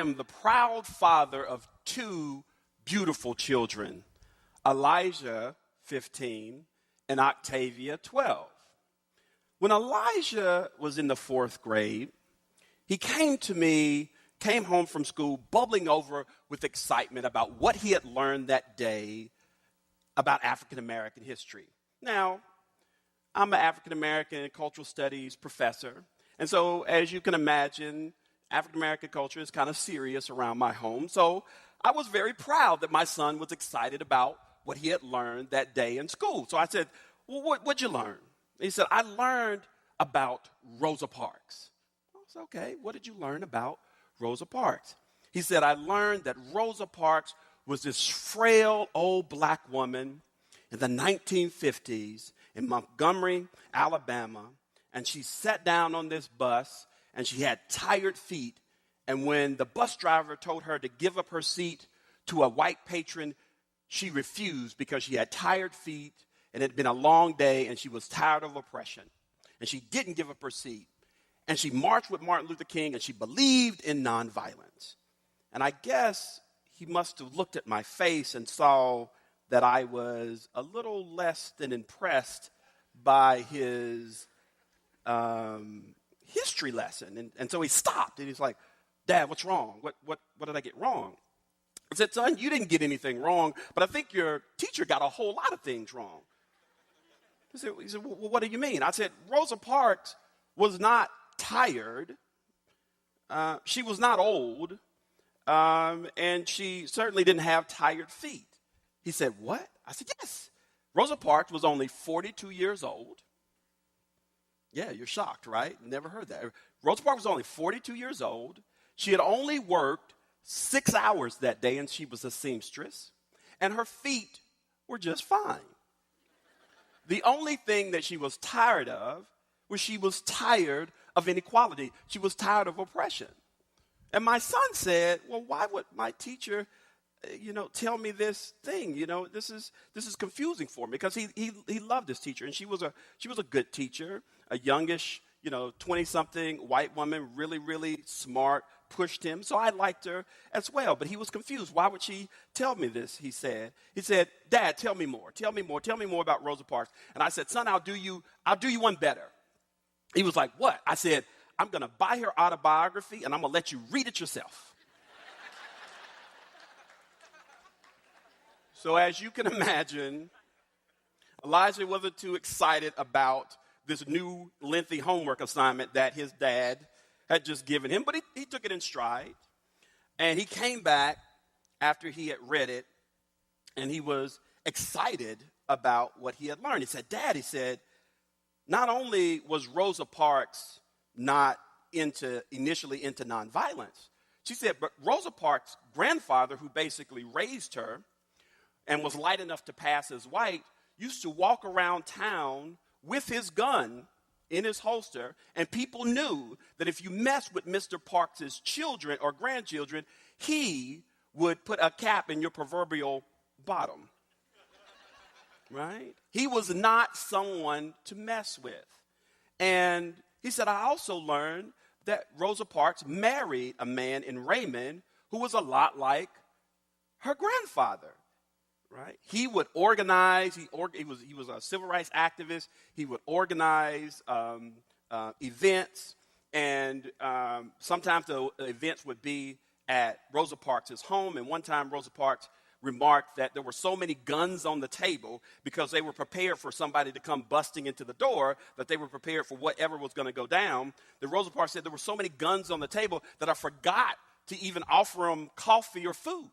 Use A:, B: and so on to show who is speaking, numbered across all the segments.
A: am the proud father of two beautiful children, Elijah, 15, and Octavia, 12. When Elijah was in the 4th grade, he came home from school bubbling over with excitement about what he had learned that day about African American history. Now, I'm an African American cultural studies professor, and so as you can imagine, African American culture is kind of serious around my home. So I was very proud that my son was excited about what he had learned that day in school. So I said, well, what'd you learn? And he said, I learned about Rosa Parks. I said, okay, what did you learn about Rosa Parks? He said, I learned that Rosa Parks was this frail old black woman in the 1950s in Montgomery, Alabama, and she sat down on this bus and she had tired feet, and when the bus driver told her to give up her seat to a white patron, she refused because she had tired feet and it had been a long day and she was tired of oppression. And she didn't give up her seat. And she marched with Martin Luther King and she believed in nonviolence. And I guess he must have looked at my face and saw that I was a little less than impressed by his history lesson. And so he stopped and he's like, Dad, what's wrong? What did I get wrong? I said, son, you didn't get anything wrong, but I think your teacher got a whole lot of things wrong. He said, well, what do you mean? I said, Rosa Parks was not tired. She was not old. And she certainly didn't have tired feet. He said, what? I said, yes. Rosa Parks was only 42 years old. Yeah, you're shocked, right? Never heard that. Rosa Parks was only 42 years old. She had only worked 6 hours that day, and she was a seamstress. And her feet were just fine. The only thing that she was tired of was she was tired of inequality. She was tired of oppression. And my son said, well, why would my teacher, tell me this thing? This is confusing for me, because he loved this teacher, and she was a good teacher, a youngish, 20-something white woman, really, really smart, pushed him. So I liked her as well, but he was confused. Why would she tell me this? He said, Dad, tell me more about Rosa Parks. And I said, son, I'll do you one better. He was like, what? I said, I'm going to buy her autobiography and I'm going to let you read it yourself. So as you can imagine, Elijah wasn't too excited about this new lengthy homework assignment that his dad had just given him, but he took it in stride. And he came back after he had read it, and he was excited about what he had learned. He said, Dad, not only was Rosa Parks not initially into nonviolence, she said, but Rosa Parks' grandfather, who basically raised her and was light enough to pass as white, used to walk around town with his gun in his holster, and people knew that if you messed with Mr. Parks' children or grandchildren, he would put a cap in your proverbial bottom. Right? He was not someone to mess with. And he said, I also learned that Rosa Parks married a man in Raymond who was a lot like her grandfather. Right? He would organize. He was a civil rights activist. He would organize events, and sometimes the events would be at Rosa Parks' home. And one time, Rosa Parks remarked that there were so many guns on the table because they were prepared for somebody to come busting into the door, that they were prepared for whatever was going to go down. That Rosa Parks said there were so many guns on the table that I forgot to even offer them coffee or food.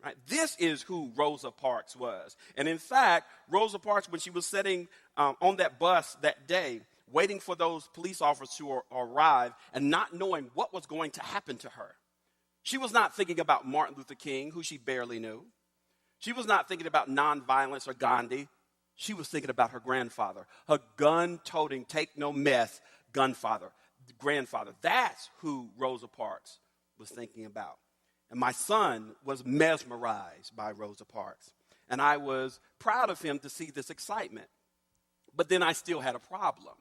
A: Right? This is who Rosa Parks was. And in fact, Rosa Parks, when she was sitting on that bus that day, waiting for those police officers to arrive and not knowing what was going to happen to her, she was not thinking about Martin Luther King, who she barely knew. She was not thinking about nonviolence or Gandhi. She was thinking about her grandfather, her gun-toting, take-no-meth grandfather. That's who Rosa Parks was thinking about. And my son was mesmerized by Rosa Parks. And I was proud of him to see this excitement. But then I still had a problem,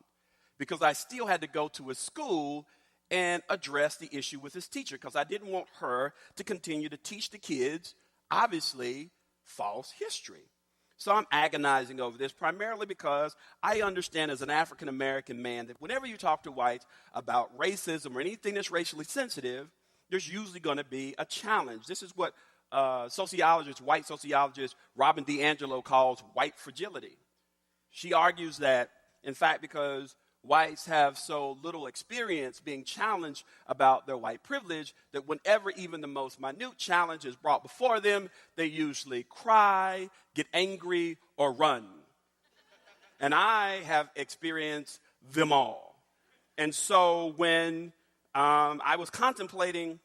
A: because I still had to go to a school and address the issue with his teacher because I didn't want her to continue to teach the kids, obviously, false history. So I'm agonizing over this primarily because I understand as an African-American man that whenever you talk to whites about racism or anything that's racially sensitive, there's usually going to be a challenge. This is what white sociologist Robin DiAngelo calls white fragility. She argues that, in fact, because whites have so little experience being challenged about their white privilege that whenever even the most minute challenge is brought before them, they usually cry, get angry, or run. And I have experienced them all. And so when I was contemplating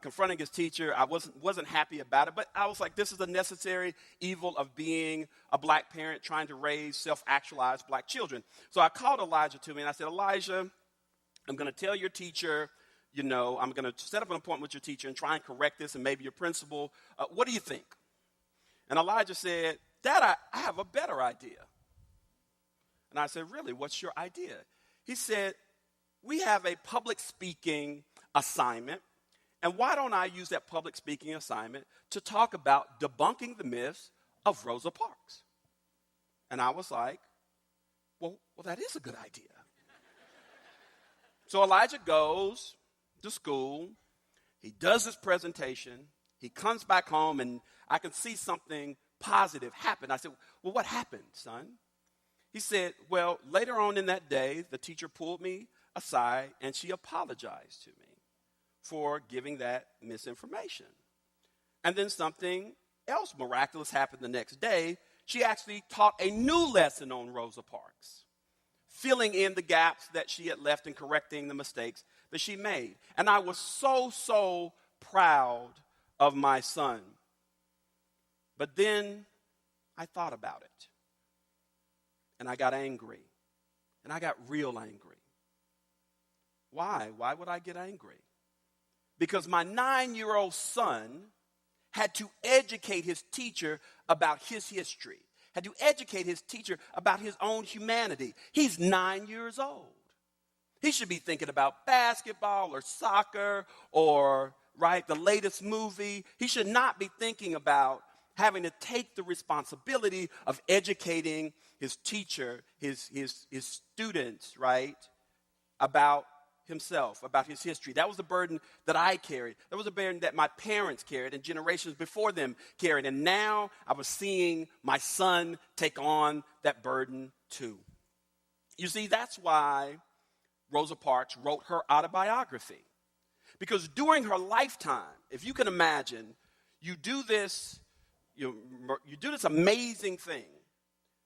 A: confronting his teacher, I wasn't happy about it, but I was like, this is a necessary evil of being a black parent trying to raise self-actualized black children. So I called Elijah to me and I said, Elijah, I'm going to tell your teacher, I'm going to set up an appointment with your teacher and try and correct this and maybe your principal. What do you think? And Elijah said, Dad, I have a better idea. And I said, really, what's your idea? He said, we have a public speaking assignment. And why don't I use that public speaking assignment to talk about debunking the myths of Rosa Parks? And I was like, well, that is a good idea. So Elijah goes to school. He does his presentation. He comes back home, and I can see something positive happen. I said, well, what happened, son? He said, well, later on in that day, the teacher pulled me aside, and she apologized to me for giving that misinformation. And then something else miraculous happened the next day. She actually taught a new lesson on Rosa Parks, filling in the gaps that she had left and correcting the mistakes that she made. And I was so proud of my son. But then I thought about it. And I got angry. And I got real angry. Why? Why would I get angry? Because my 9-year-old son had to educate his teacher about his history, had to educate his teacher about his own humanity. He's 9 years old. He should be thinking about basketball or soccer or, the latest movie. He should not be thinking about having to take the responsibility of educating his teacher, his students, about himself, about his history. That was the burden that I carried. That was a burden that my parents carried and generations before them carried. And now I was seeing my son take on that burden too. You see, that's why Rosa Parks wrote her autobiography. Because during her lifetime, if you can imagine, you do this amazing thing.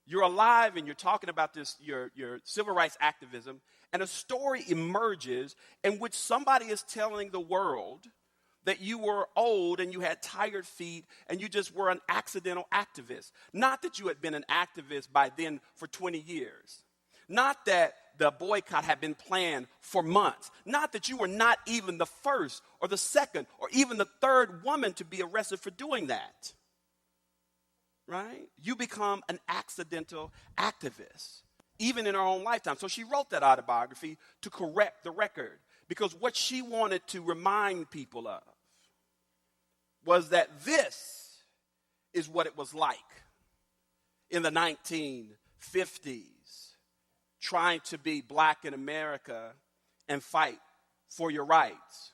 A: You're alive and you're talking about this, your civil rights activism, and a story emerges in which somebody is telling the world that you were old and you had tired feet and you just were an accidental activist. Not that you had been an activist by then for 20 years. Not that the boycott had been planned for months. Not that you were not even the first or the second or even the third woman to be arrested for doing that. Right? You become an accidental activist, even in her own lifetime. So she wrote that autobiography to correct the record, because what she wanted to remind people of was that this is what it was like in the 1950s, trying to be black in America and fight for your rights.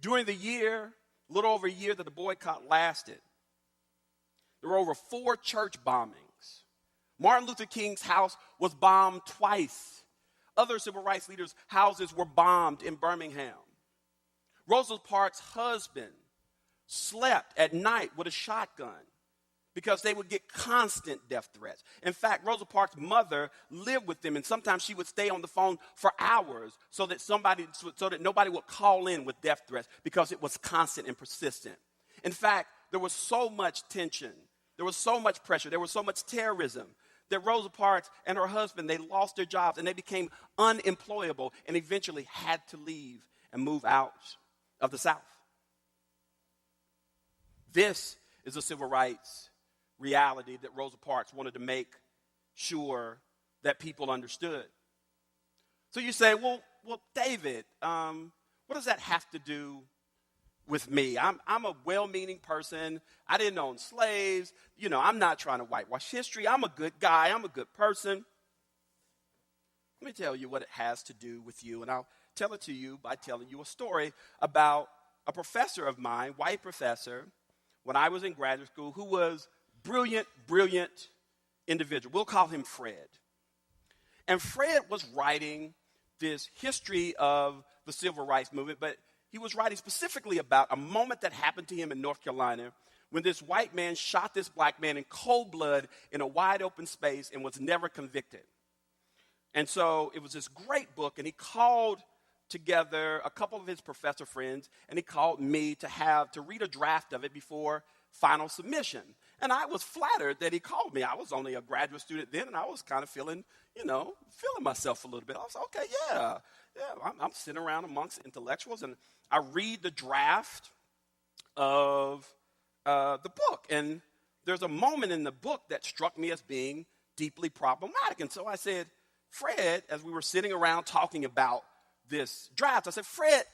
A: During the year, a little over a year that the boycott lasted, there were over 4 church bombings. Martin Luther King's house was bombed twice. Other civil rights leaders' houses were bombed in Birmingham. Rosa Parks' husband slept at night with a shotgun because they would get constant death threats. In fact, Rosa Parks' mother lived with them, and sometimes she would stay on the phone for hours so that nobody would call in with death threats because it was constant and persistent. In fact, there was so much tension, there was so much pressure, there was so much terrorism that Rosa Parks and her husband, they lost their jobs and they became unemployable and eventually had to leave and move out of the South. This is a civil rights reality that Rosa Parks wanted to make sure that people understood. So you say, well, well, David, what does that have to do with me? I'm a well-meaning person. I didn't own slaves. I'm not trying to whitewash history. I'm a good guy. I'm a good person. Let me tell you what it has to do with you, and I'll tell it to you by telling you a story about a professor of mine, white professor, when I was in graduate school, who was brilliant individual. We'll call him Fred. And Fred was writing this history of the civil rights movement, but he was writing specifically about a moment that happened to him in North Carolina when this white man shot this black man in cold blood in a wide open space and was never convicted. And so it was this great book, and he called together a couple of his professor friends, and he called me to read a draft of it before final submission. And I was flattered that he called me. I was only a graduate student then, and I was kind of feeling myself a little bit. I was okay, yeah. I'm sitting around amongst intellectuals, and I read the draft of the book. And there's a moment in the book that struck me as being deeply problematic. And so I said, Fred, as we were sitting around talking about this draft, I said, Fred,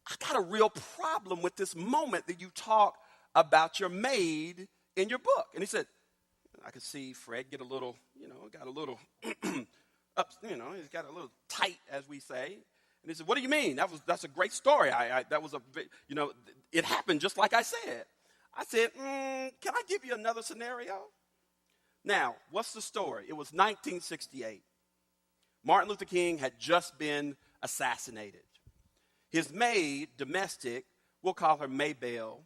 A: I got a real problem with this moment that you talk about your maid in your book. And he said, I could see Fred get a little, got a little up, he's got a little tight, as we say. And he said, what do you mean? That's a great story. It happened just like I said. I said, can I give you another scenario? Now, what's the story? It was 1968. Martin Luther King had just been assassinated. His maid, domestic, we'll call her Maybelle,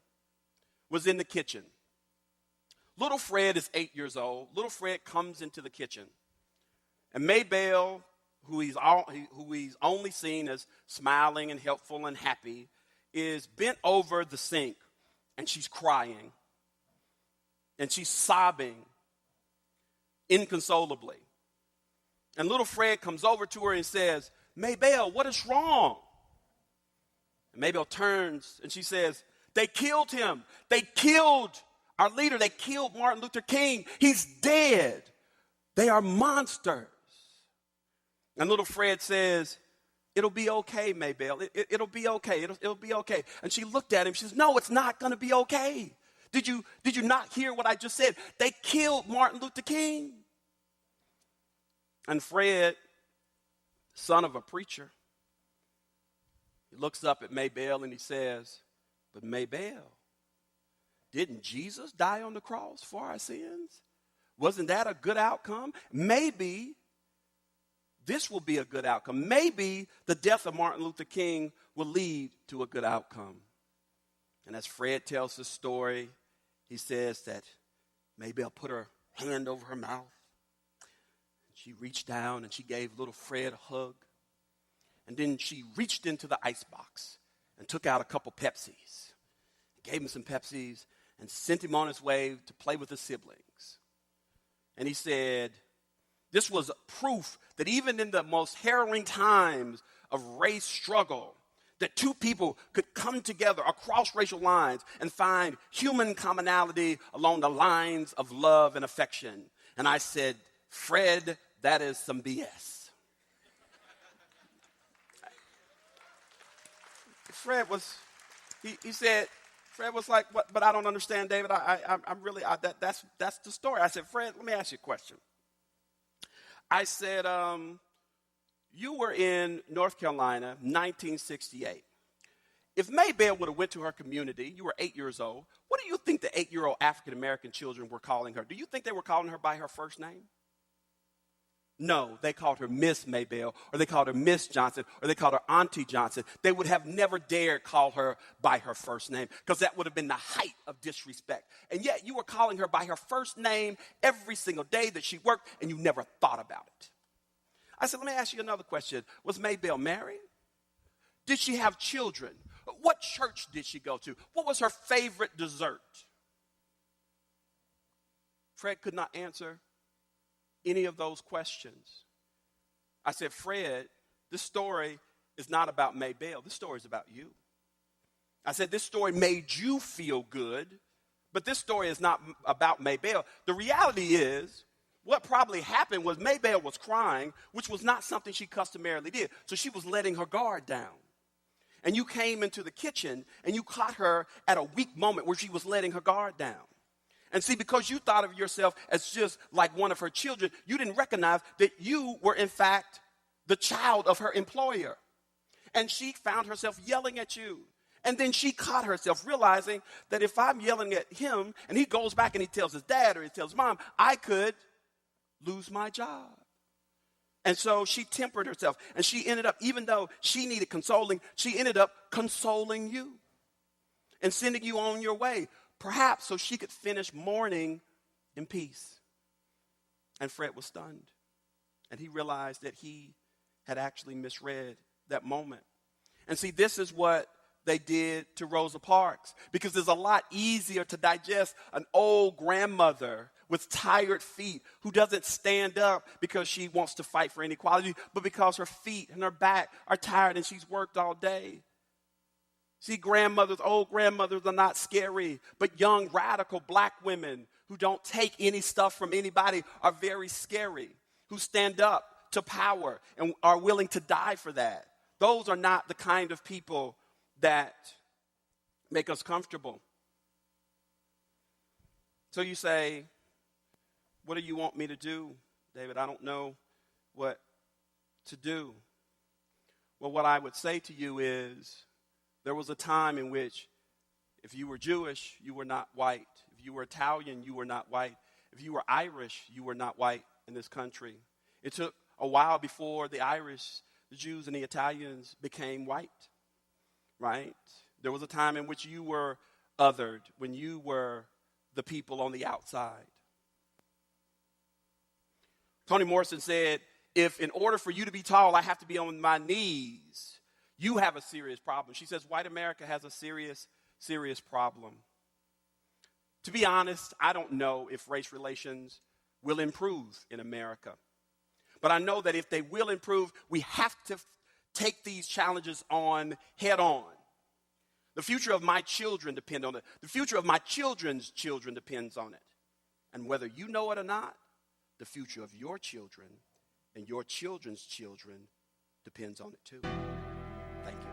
A: was in the kitchen. Little Fred is 8 years old. Little Fred comes into the kitchen. And Maybelle, who he's only seen as smiling and helpful and happy, is bent over the sink, and she's crying. And she's sobbing inconsolably. And little Fred comes over to her and says, Maybelle, what is wrong? And Maybelle turns and she says, they killed him. They killed our leader. They killed Martin Luther King. He's dead. They are monsters. And little Fred says, it'll be okay, Maybelle. It'll be okay. It'll be okay. And she looked at him. She says, no, it's not going to be okay. Did you not hear what I just said? They killed Martin Luther King. And Fred, son of a preacher, he looks up at Maybelle and he says, but Maybelle, didn't Jesus die on the cross for our sins? Wasn't that a good outcome? Maybe this will be a good outcome. Maybe the death of Martin Luther King will lead to a good outcome. And as Fred tells the story, he says that Maybelle put her hand over her mouth. She reached down and she gave little Fred a hug. And then she reached into the icebox and took out a couple Pepsis. Gave him some Pepsis and sent him on his way to play with his siblings. And he said, this was proof that even in the most harrowing times of race struggle, that two people could come together across racial lines and find human commonality along the lines of love and affection. And I said, Fred, that is some BS. Fred was like, what, but I don't understand, David. That's the story. I said, Fred, let me ask you a question. I said, you were in North Carolina, 1968. If Maybelle would have went to her community, you were 8 years old, what do you think the 8-year-old African-American children were calling her? Do you think they were calling her by her first name? No, they called her Miss Maybelle, or they called her Miss Johnson, or they called her Auntie Johnson. They would have never dared call her by her first name because that would have been the height of disrespect. And yet you were calling her by her first name every single day that she worked, and you never thought about it. I said, let me ask you another question. Was Maybelle married? Did she have children? What church did she go to? What was her favorite dessert? Fred could not answer any of those questions. I said, Fred, this story is not about Maybelle. This story is about you. I said, this story made you feel good, but this story is not about Maybelle. The reality is, what probably happened was Maybelle was crying, which was not something she customarily did. So she was letting her guard down. And you came into the kitchen and you caught her at a weak moment where she was letting her guard down. And see, because you thought of yourself as just like one of her children, you didn't recognize that you were, in fact, the child of her employer. And she found herself yelling at you. And then she caught herself realizing that if I'm yelling at him and he goes back and he tells his dad or he tells mom, I could lose my job. And so she tempered herself. And she ended up, even though she needed consoling, she ended up consoling you and sending you on your way, perhaps so she could finish mourning in peace. And Fred was stunned. And he realized that he had actually misread that moment. And see, this is what they did to Rosa Parks, because it's a lot easier to digest an old grandmother with tired feet who doesn't stand up because she wants to fight for inequality, but because her feet and her back are tired and she's worked all day. See, old grandmothers are not scary, but young, radical black women who don't take any stuff from anybody are very scary, who stand up to power and are willing to die for that. Those are not the kind of people that make us comfortable. So you say, what do you want me to do, David? I don't know what to do. Well, what I would say to you is there was a time in which if you were Jewish, you were not white. If you were Italian, you were not white. If you were Irish, you were not white in this country. It took a while before the Irish, the Jews, and the Italians became white. Right? There was a time in which you were othered, when you were the people on the outside. Toni Morrison said, if in order for you to be tall, I have to be on my knees, you have a serious problem. She says, white America has a serious, serious problem. To be honest, I don't know if race relations will improve in America. But I know that if they will improve, we have to take these challenges on head on. The future of my children depend on it. The future of my children's children depends on it. And whether you know it or not, the future of your children and your children's children depends on it too. Thank you.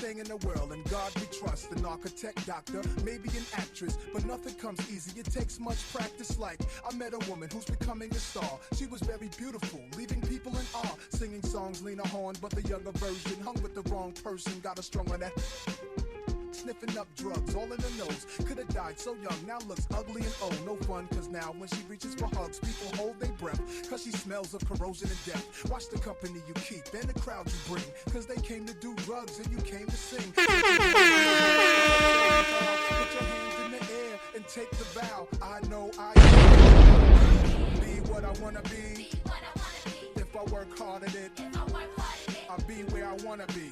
B: In the world, and God we trust, an architect, doctor, maybe an actress, but nothing comes easy, it takes much practice. Like, I met a woman who's becoming a star. She was very beautiful, leaving people in awe, singing songs Lena Horne, but the younger version, hung with the wrong person, got her strung on that, sniffing up drugs, all in the nose, could have died so young, now looks ugly and old. No fun, cause now when she reaches for hugs, people hold their breath, cause she smells of corrosion and death. Watch the company you keep and the crowd you bring, cause they came to do drugs and you came to sing. Put your hands in the air and take the vow. I know I can be what I wanna be. If I work hard at it, I'll be where I wanna be.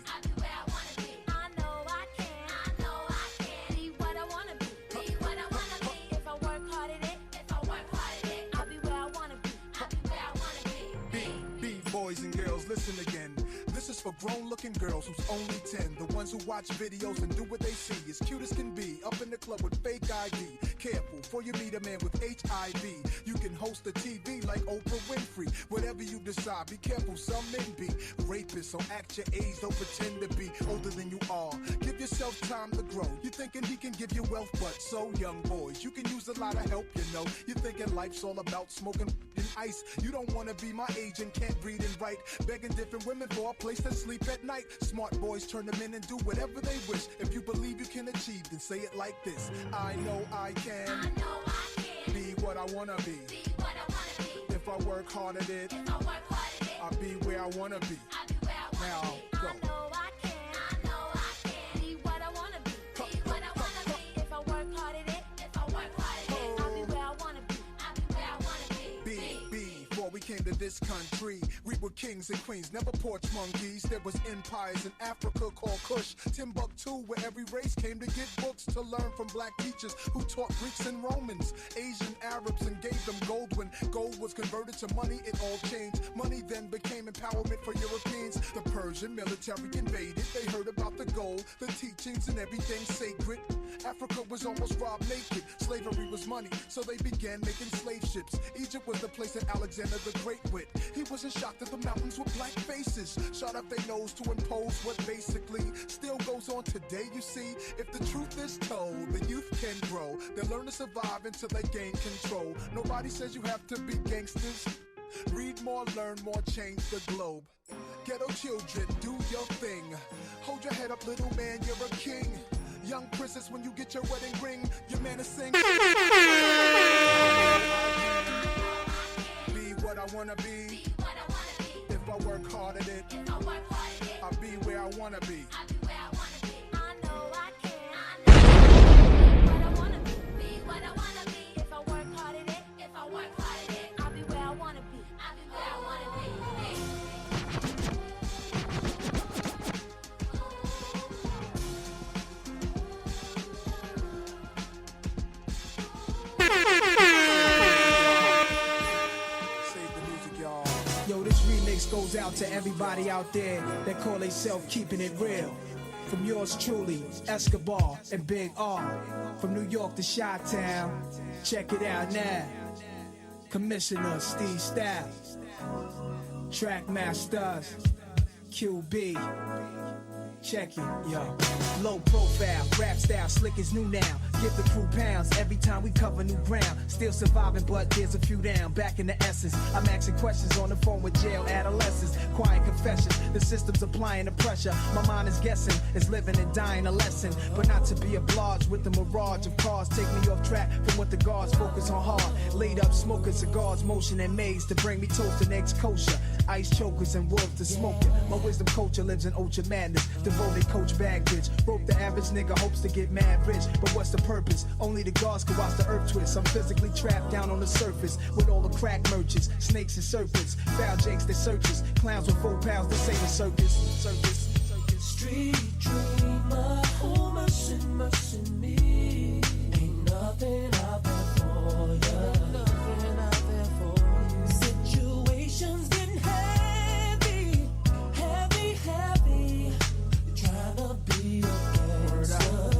B: Boys and girls, listen again. This is for grown-looking girls who's only 10. The ones who watch videos and do what they see. As cute as can be, up in the club with fake ID. Careful, for you meet a man with HIV. You can host a TV like Oprah Winfrey. Whatever you decide, be careful, some men be rapists. So act your age, don't pretend to be older than you are. Give yourself time to grow. You thinking he can give you wealth, but so young boys, you can use a lot of help, you know. You thinking life's all about smoking and ice. You don't want to be my age and can't read and write. Begging different women for a place to sleep at night. Smart boys turn them in and do whatever they wish. If you believe you can achieve, then say it like this. I know I can.
C: I know I can.
B: Be what I wanna be.
C: Be what I wanna be.
B: If I work hard at it,
C: If I work hard at it,
B: I'll be where I wanna be.
C: I'll be where I wanna
B: Now,
C: be.
B: go.
C: I know I can. I know I can. Be
B: came to this country. We were kings and queens, never porch monkeys. There was empires in Africa called Kush, Timbuktu, where every race came to get books to learn from black teachers who taught Greeks and Romans, Asian Arabs, and gave them gold. When gold was converted to money, it all changed. Money then became empowerment for Europeans. The Persian military invaded. They heard about the gold, the teachings, and everything sacred. Africa was almost robbed naked. Slavery was money, so they began making slave ships. Egypt was the place that Alexander the Great went. He wasn't shocked that the mountains were black faces, shot up their nose to impose what basically still goes on today. You see, if the truth is told, the youth can grow. They'll learn to survive until they gain control. Nobody says you have to be gangsters. Read more, learn more, change the globe. Ghetto children, do your thing. Hold your head up, little man, you're a king. Young princess, when you get your wedding ring, your man is sing. Be what I wanna be. If I work hard at it, I'll be where I wanna be.
D: Goes out to everybody out there that call themselves keeping it real. From yours truly, Escobar and Big R. From New York to Chi-Town, check it out now. Commissioner Steve Staff, Track Masters, QB. Check it, yo. Low profile, rap style, slick is new now. Give the crew pounds every time we cover new ground. Still surviving, but there's a few down. Back in the essence, I'm asking questions on the phone with jail adolescents. Quiet confessions, the system's applying the pressure. My mind is guessing, it's living and dying a lesson. But not to be obliged with the mirage of cars. Take me off track from what the guards focus on hard. Laid up smoking cigars, motion and maze to bring me toast and eggs kosher. Ice chokers and wolves to smoking. My wisdom culture lives in ultra madness. Devoted coach bag bitch. Broke the average nigga, hopes to get mad rich. But what's the purpose? Only the gods can watch the earth twist. I'm physically trapped down on the surface with all the crack merchants, snakes and serpents, foul jakes that searches, clowns with 4 pounds that say the circus.
E: Street dreamer, oh mercy, mercy me. Ain't nothing out there for ya. Nothing out there for you. Situations getting heavy, heavy, heavy. Trying to be a gangster.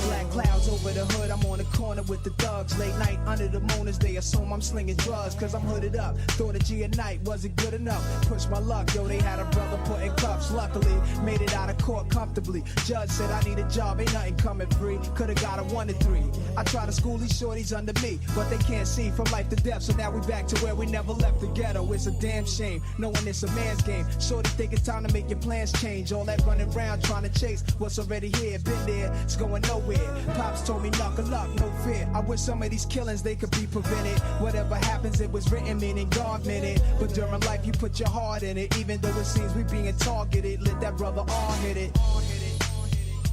D: Black clouds over the hood, I'm on the corner with the thugs. Late night under the mooners, they assume I'm slinging drugs. Cause I'm hooded up, thought a G a night wasn't good enough. Push my luck, yo, they had a brother put in cuffs. Luckily, made it out of court comfortably. Judge said I need a job, ain't nothing coming free. Could've got a 1 to 3. I try to school these shorties under me, but they can't see from life to death. So now we back to where we never left the ghetto. It's a damn shame, knowing it's a man's game. Shorty think it's time to make your plans change. All that running around trying to chase what's already here. Been there, it's going nowhere. Pops told me knuckle up, no fear. I wish some of these killings they could be prevented. Whatever happens, it was written, meaning God meant it. But during life, you put your heart in it. Even though it seems we being targeted, let that brother all hit it.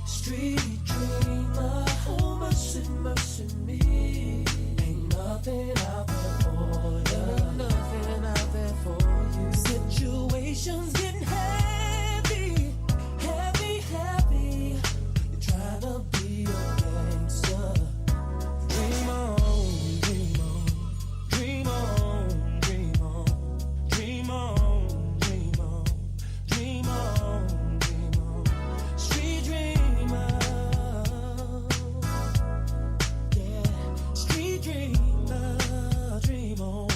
E: Street dreamer, oh mercy, mercy me. Ain't nothing out there for ya. Nothing out there for you. Situations getting heavy, heavy, heavy. You're trying to be a gangster. Dream on, dream on, dream on, dream on, dream on, dream on, dream on, dream on. Street dreamer, yeah. Street dreamer, dream on,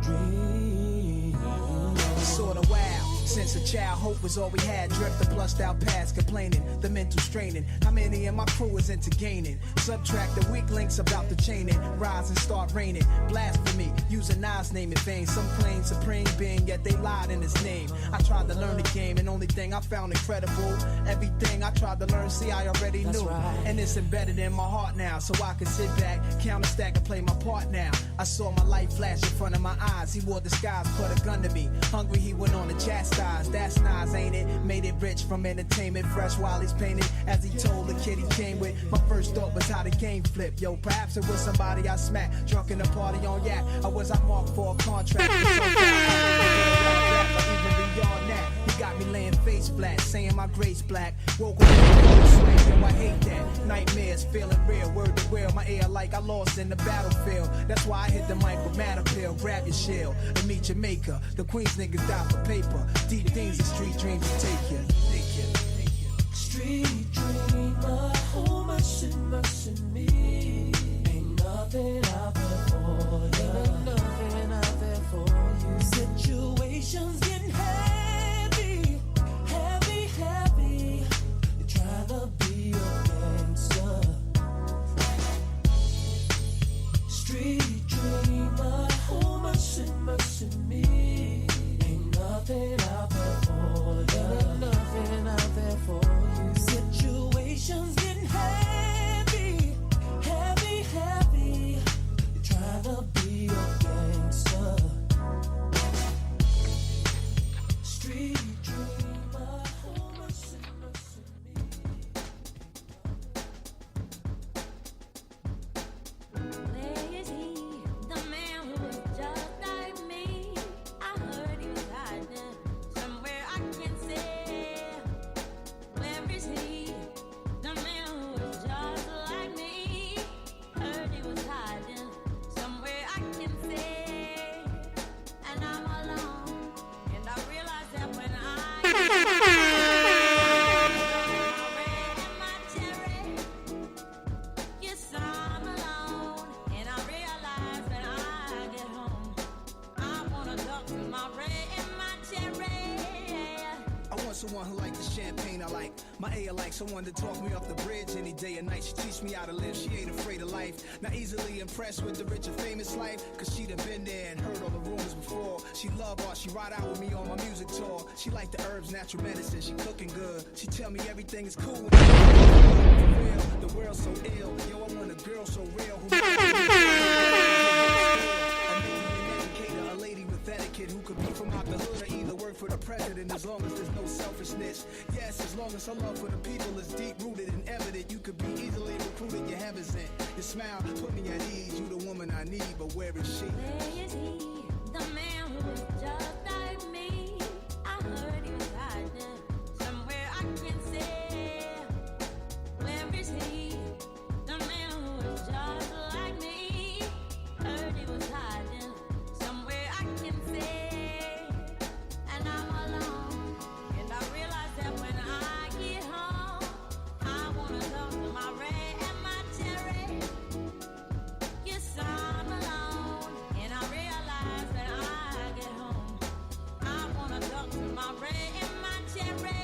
E: dream on.
D: Sorta wild. Since a child, hope was all we had. Drift the plussed out past, complaining, the mental straining. How many in my crew is into gaining? Subtract the weak links about the chaining. Rise and start raining. Blasphemy, using Nas name in vain. Some claim supreme being, yet they lied in his name. I tried to learn the game, and only thing I found incredible. Everything I tried to learn, see, I already
E: That's
D: knew.
E: right.
D: And it's embedded in my heart now, so I can sit back, count a stack and play my part now. I saw my life flash in front of my eyes. He wore disguise, put a gun to me. Hungry, he went on to chastise. That's nice, ain't it? Made it rich from entertainment. Fresh while he's painted, as he told the kid he came with. My first thought was how the game flipped. Yo, perhaps it was somebody I smacked. Drunk in a party on yak. Or was I marked for a contract? So even beyond that, he got me laying face flat, saying my grace black. Woke up in the cold sweat, yo, I hate that. Nightmares feeling real, word to real. My air like I lost in the battlefield. That's why I hit the mic with mad appeal. Grab your shield and meet your maker. The Queens niggas die for paper. Deep things and street dreams will take you.
E: Street dreamer, oh mercy, mercy me. Ain't nothing out there for you. Ain't nothing out there for you. Situations getting heavy, heavy, heavy. You're trying to be a gangster. Street dreamer, oh mercy, mercy me. Ain't nothing out there for you. Ain't nothing out there for you. Situations getting heavy, heavy, heavy. You're trying to be a gangster. Street dreamer, oh mercy, mercy me.
C: Where is he? The man who was just like me. I heard he was hiding somewhere I can't say. Where is he? The man who was just like me. Heard he was hiding somewhere I can't say. And I'm alone. And I realize that when I my cherry. Yes, I'm alone, and I realize when I get home, I wanna talk to my Ray and my cherry.
D: I want someone who likes the champagne I like. My A like someone to talk me off the bridge any day or night. She teach me how to live, she ain't afraid of life. Not easily impressed with the rich and famous life, cause she done been there and heard all the rumors before. She love art, she ride out with me on my music tour. She like the herbs, natural medicine, she cooking good. She tell me everything is cool. For real, the world's so ill. Yo, I want a girl so real who a lady with etiquette who could be from out the hood or either work for the president, as long as there's no selfishness. Yes, as long as her love for the people is deep rooted and evident, you could be easily recruited. Your heaven's in your smile, put me at ease. You the woman I need, but where is she?
C: Where is he? The man who was just like me. I heard he was hiding somewhere I can't say. Where is he? The man who was just like me. Heard he was hiding somewhere I can't say. And I'm alone. And I realize that when I get home, I wanna talk to my Ray and my cherry. Yes, I'm alone. And I realize when I get home, I wanna talk to my Ray and my cherry.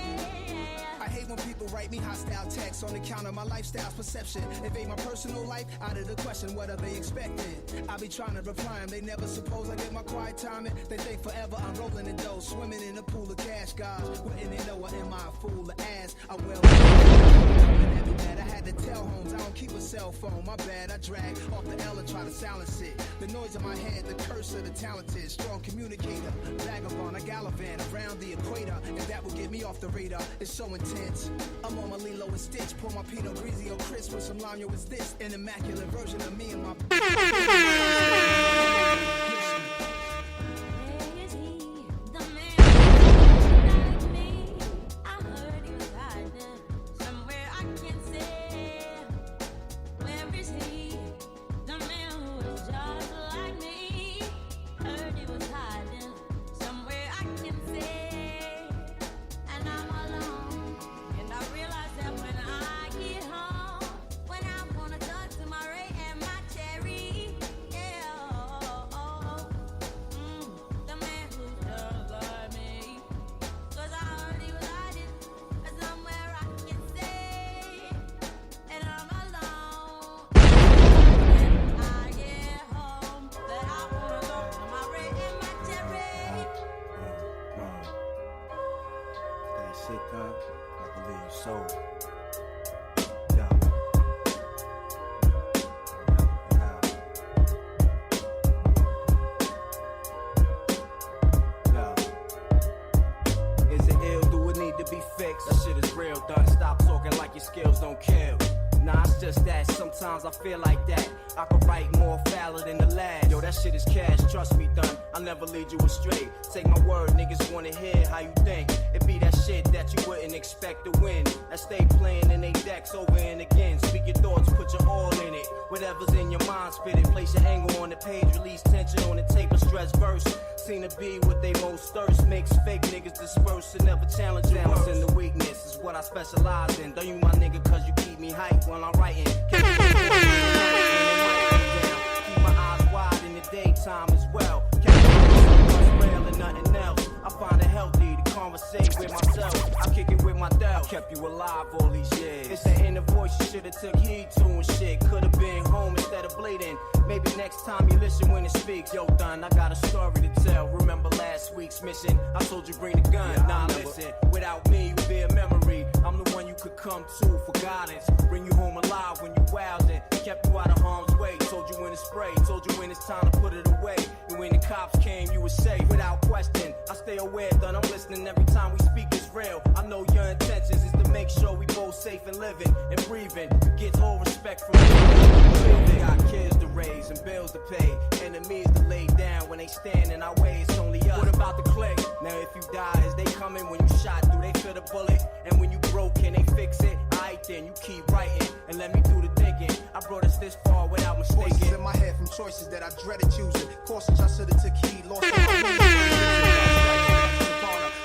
D: I hate when people write me hostile texts on account of my lifestyle's perception. Invade my personal life, out of the question, what are they expecting? I be trying to reply them, they never suppose I get my quiet time in. They think forever I'm rolling in dough, swimming in a pool of cash, guys. Wouldn't they know I am I a fool of ass? I will. I had to tell Holmes I don't keep a cell phone, my bad. I drag off the L and try to silence it. The noise in my head, the curse of the talented. Strong communicator, vagabond, I gallivant around the equator. And that will get me off the radar, it's so intense. I'm on my Lilo and Stitch, pour my Pinot Grigio crisp with some lime, yo, is this an immaculate version of me and my...
C: Where is he? The man who was like me. I heard he was hiding somewhere I can't say. Where is he? The man who was just like me. Heard he was hiding somewhere I can't say. And I'm alone. And I realize that when I get home, when I wanna talk to my Ray and my cherry, yeah.
F: kill. Nah, it's just that sometimes I feel like that. I could write more foul than the last. Yo, that shit is cash, trust me, done. I'll never lead you astray. Take my word, niggas wanna hear how you think. It be that shit that you wouldn't expect to win. That stay playing in they decks over and again. Speak your thoughts, put your all in it. Whatever's in your mind, spit it. Place your angle on the page, release tension on the tape, a stress verse. Seem to be what they most thirst. Makes fake niggas disperse and never challenge them. Balance in the weakness is what I specialize in. Don't you my nigga cause you keep me hype while I'm writing. Keep my eyes wide in the daytime as well. Catch me real and nothing else. I find it healthy to conversate with myself. I kick it with my doubt. Kept you alive all these years. It's the inner voice you should've took heed to and shit. Could've been home instead of bleeding. Maybe next time you listen when it speaks. Yo, done, I got a story to tell. Remember last week's mission? I told you bring the gun. Nah, listen, without me you'd be a memory. I'm the one you could come to for guidance. Bring you home alive when you wildin'. Kept you out of harm's way. Told you when to spray. Told you when it's time to put it away. And when the cops came, you were safe without question. I stay aware, done. I'm listening every time we speak. It's real. I know your intentions is to make sure we both safe and living and breathing. Get all respect from me. They got kids to raise and bills to pay. Enemies to lay down when they stand in our way. It's only us. What about the click? Now if you die, is they coming when you shot? Do they feel the bullet? And when you broke, can they fix it? Alright then, you keep writing and let me do the thinking. I brought us this far without mistaking.
B: Voices in my head from choices that I dreaded choosing. Courses I should've took heed, lost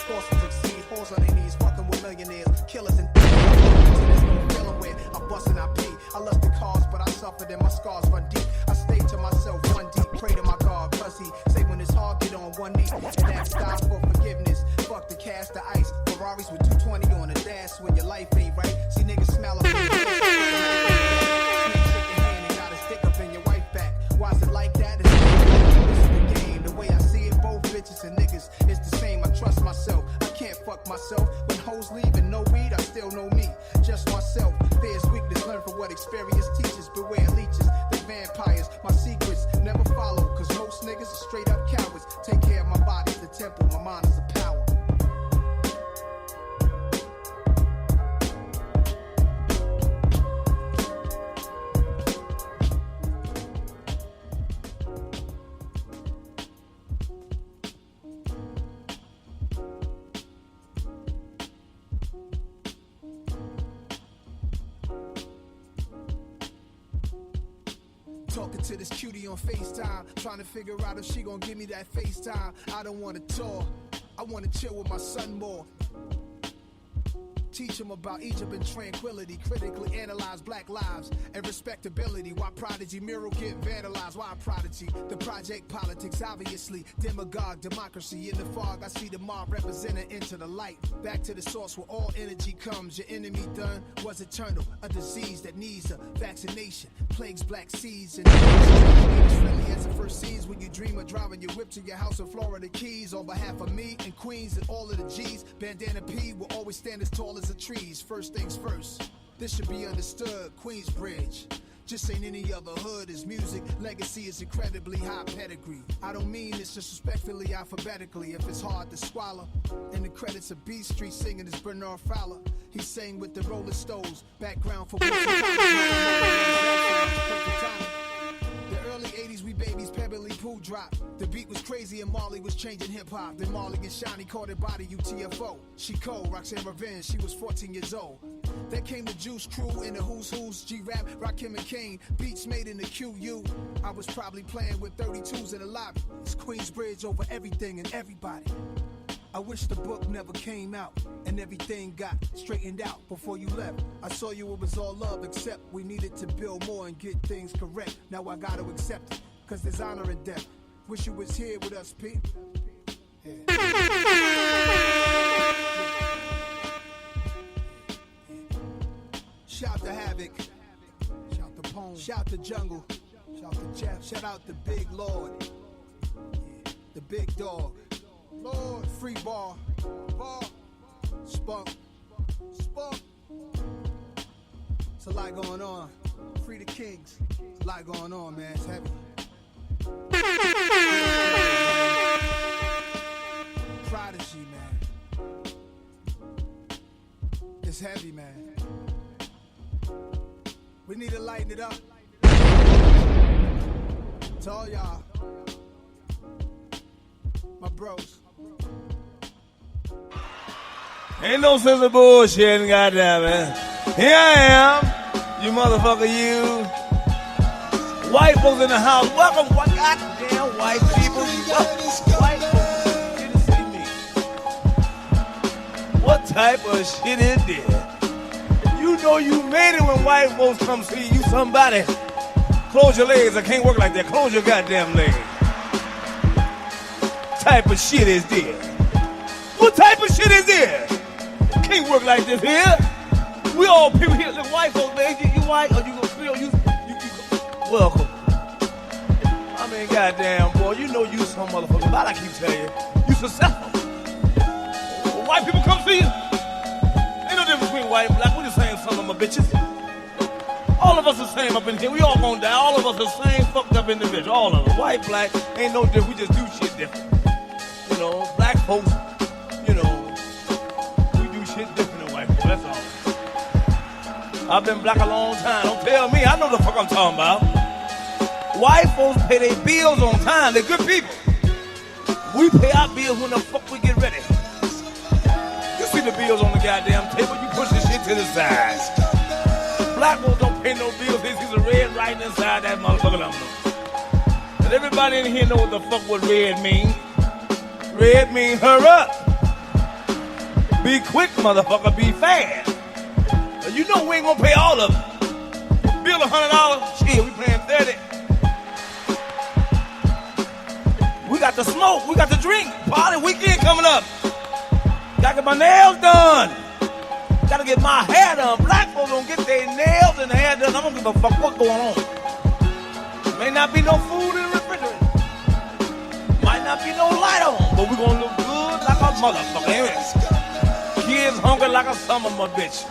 B: Forced to succeed, hoes on their knees, fucking with millionaires, killers and feeling where I bust and I pee. I lust the cars, but I suffered and my scars run deep. I stay to myself one deep, pray to my God, cause he say when it's hard, get on one knee and ask God for forgiveness. Fuck the cash, the ice, Ferraris with 220 on the dash when your life ain't right. See niggas smell up in your face. Shake your hand and got a stick up in your wife back. Why is it like that? It's the game. The way I see it, both bitches and niggas, it's the same. I trust myself. I can't fuck myself. When hoes leave and no weed, I still know me. Just myself. There's weakness. Learn from what experience teaches. Beware leeches. The vampires. My secrets never follow. Cause most niggas are straight up cowards. Take care of my body's the temple. My mind is a power. Talking to this cutie on FaceTime, trying to figure out if she gon' give me that FaceTime. I don't wanna tour, I wanna chill with my son more. Teach him about Egypt and tranquility. Critically analyze black lives and respectability. Why Prodigy mural get vandalized? Why Prodigy? The project politics, obviously. Demagogue, democracy. In the fog, I see the mob represented into the light. Back to the source where all energy comes. Your enemy done was eternal. A disease that needs a vaccination. Plagues black seeds and as friendly as the first seeds when you dream of driving your whip to your house in Florida Keys. On behalf of me and Queens and all of the G's, Bandana P will always stand as tall as the trees. First things first, this should be understood. Queensbridge just ain't any other hood. His music legacy is incredibly high pedigree. I don't mean this disrespectfully, alphabetically. If it's hard to swallow, in the credits of B Street singing is Bernard Fowler. He sang with the Rolling Stones. Background for the early 80s, we babies, Pebbly Pooh dropped. The beat was crazy and Marley was changing hip-hop. Then Marley and Shiny caught her body, UTFO. She cold, Roxanne Revenge, she was 14 years old. Then came the Juice Crew in the Who's Who's, G-Rap, Rakim and Kane. Beats made in the QU. I was probably playing with 32s in the lobby. It's Queensbridge over everything and everybody. I wish the book never came out and everything got straightened out before you left. I saw you, it was all love, except we needed to build more and get things correct. Now I gotta accept it, cause there's honor in death. Wish you was here with us, P. Yeah. Shout to Havoc, shout to Pone, shout to Jungle, shout to Jeff, shout out to Big Lord, yeah. The Big Dog. Lord, free bar, spunk. It's a lot going on. Free the Kings. It's a lot going on, man. It's heavy. Prodigy, man. It's heavy, man. We need to lighten it up. To all y'all, my bros.
G: Ain't no sense of bullshitting, goddamn it. Here I am, you motherfucker, you. White folks in the house. Welcome, what goddamn white people. White folks here to see me. What type of shit is this? You know you made it when white folks come see you. Somebody, close your legs. I can't work like that. Close your goddamn legs. What type of shit is this? What type of shit is this? Can't work like this here. We all people here. Look, white folks, man. You white or you gonna feel you welcome. I mean, goddamn, boy, you know you some motherfucker. But I keep telling you, you successful. When white people come see you, ain't no difference between white and black. We the same son of my bitches. All of us the same up in here. We all gonna die. All of us the same fucked up individual. All of us. White, black, ain't no difference. We just do shit different. You know, black folks, you know, we do shit different than white folks. That's all. I've been black a long time. Don't tell me. I know the fuck I'm talking about. White folks pay their bills on time. They're good people. We pay our bills when the fuck we get ready. You see the bills on the goddamn table. You push the shit to the side. Black folks don't pay no bills. They see the red writing inside that motherfucker envelope. And everybody in here know what the fuck what red means. Red means hurry up. Be quick, motherfucker. Be fast. You know we ain't gonna pay all of it. Bill $100, shit, we paying 30. We got the smoke, we got the drink. Party weekend coming up. Gotta get my nails done. Gotta get my hair done. Black folks don't get their nails and hair done. I don't give a fuck what's going on. May not be no food in the refrigerator. Might not be no light on, but we gonna look good like a motherfucker, ain't it? Kids hungry like a summer, my bitch.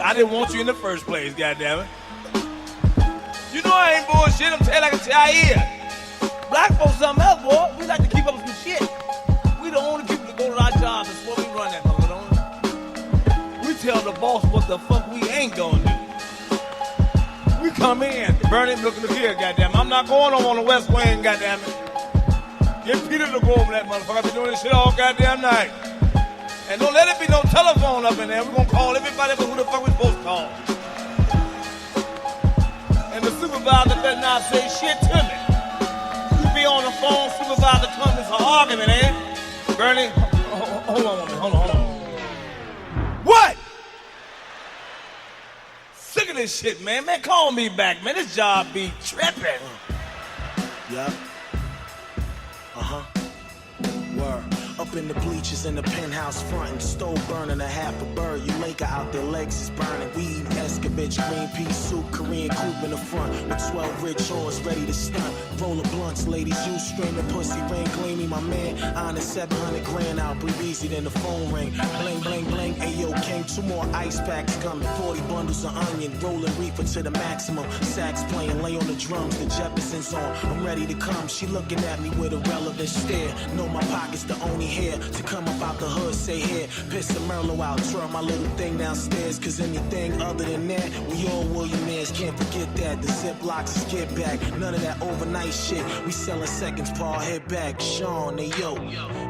G: I didn't want you in the first place, goddammit. You know I ain't bullshit. I'm telling like I tell you. Black folks something else, boy. We like to keep up with some shit. We the only people that go to our jobs. That's what we run that motherfucker. We tell the boss what the fuck we ain't gonna do. We come in, burn it, look here, goddamn. I'm not going on the West Wing, goddamn it. Get Peter to go over that motherfucker. I've been doing this shit all goddamn night. And don't let it be no telephone up in there. We're going to call everybody but who the fuck we supposed to call. And the supervisor better not say shit to me. You be on the phone, supervisor comes, it's an argument, eh? Bernie, hold on. What? Sick of this shit, man. Man, call me back, man. This job be tripping.
H: Yup. Word. Up in the bleachers in the penthouse frontin', stove burning a half a bird. You make her out there, legs is burning. We eating escabitch, green pea soup, Korean coupe in the front with 12 rich horse ready to stunt. Roll of blunts, ladies, you streaming, pussy rain gleamy. My man, honest 700 grand out, breathe easy, then the phone ring. Bling, bling, bling, ayo, king, 2 more ice packs coming. 40 bundles of onion, rolling reefer to the maximum. Sax playing, lay on the drums, the Jefferson's on. I'm ready to come, she looking at me with a relevant stare. Know my pocket's the only hair to come up out the hood, say here, piss the Merlot out, twirl my little thing downstairs, cause anything other than that, we all millionaires, can't forget that, the Ziplocs is get back, none of that overnight shit, we selling seconds, Paul, head back, Sean, hey yo,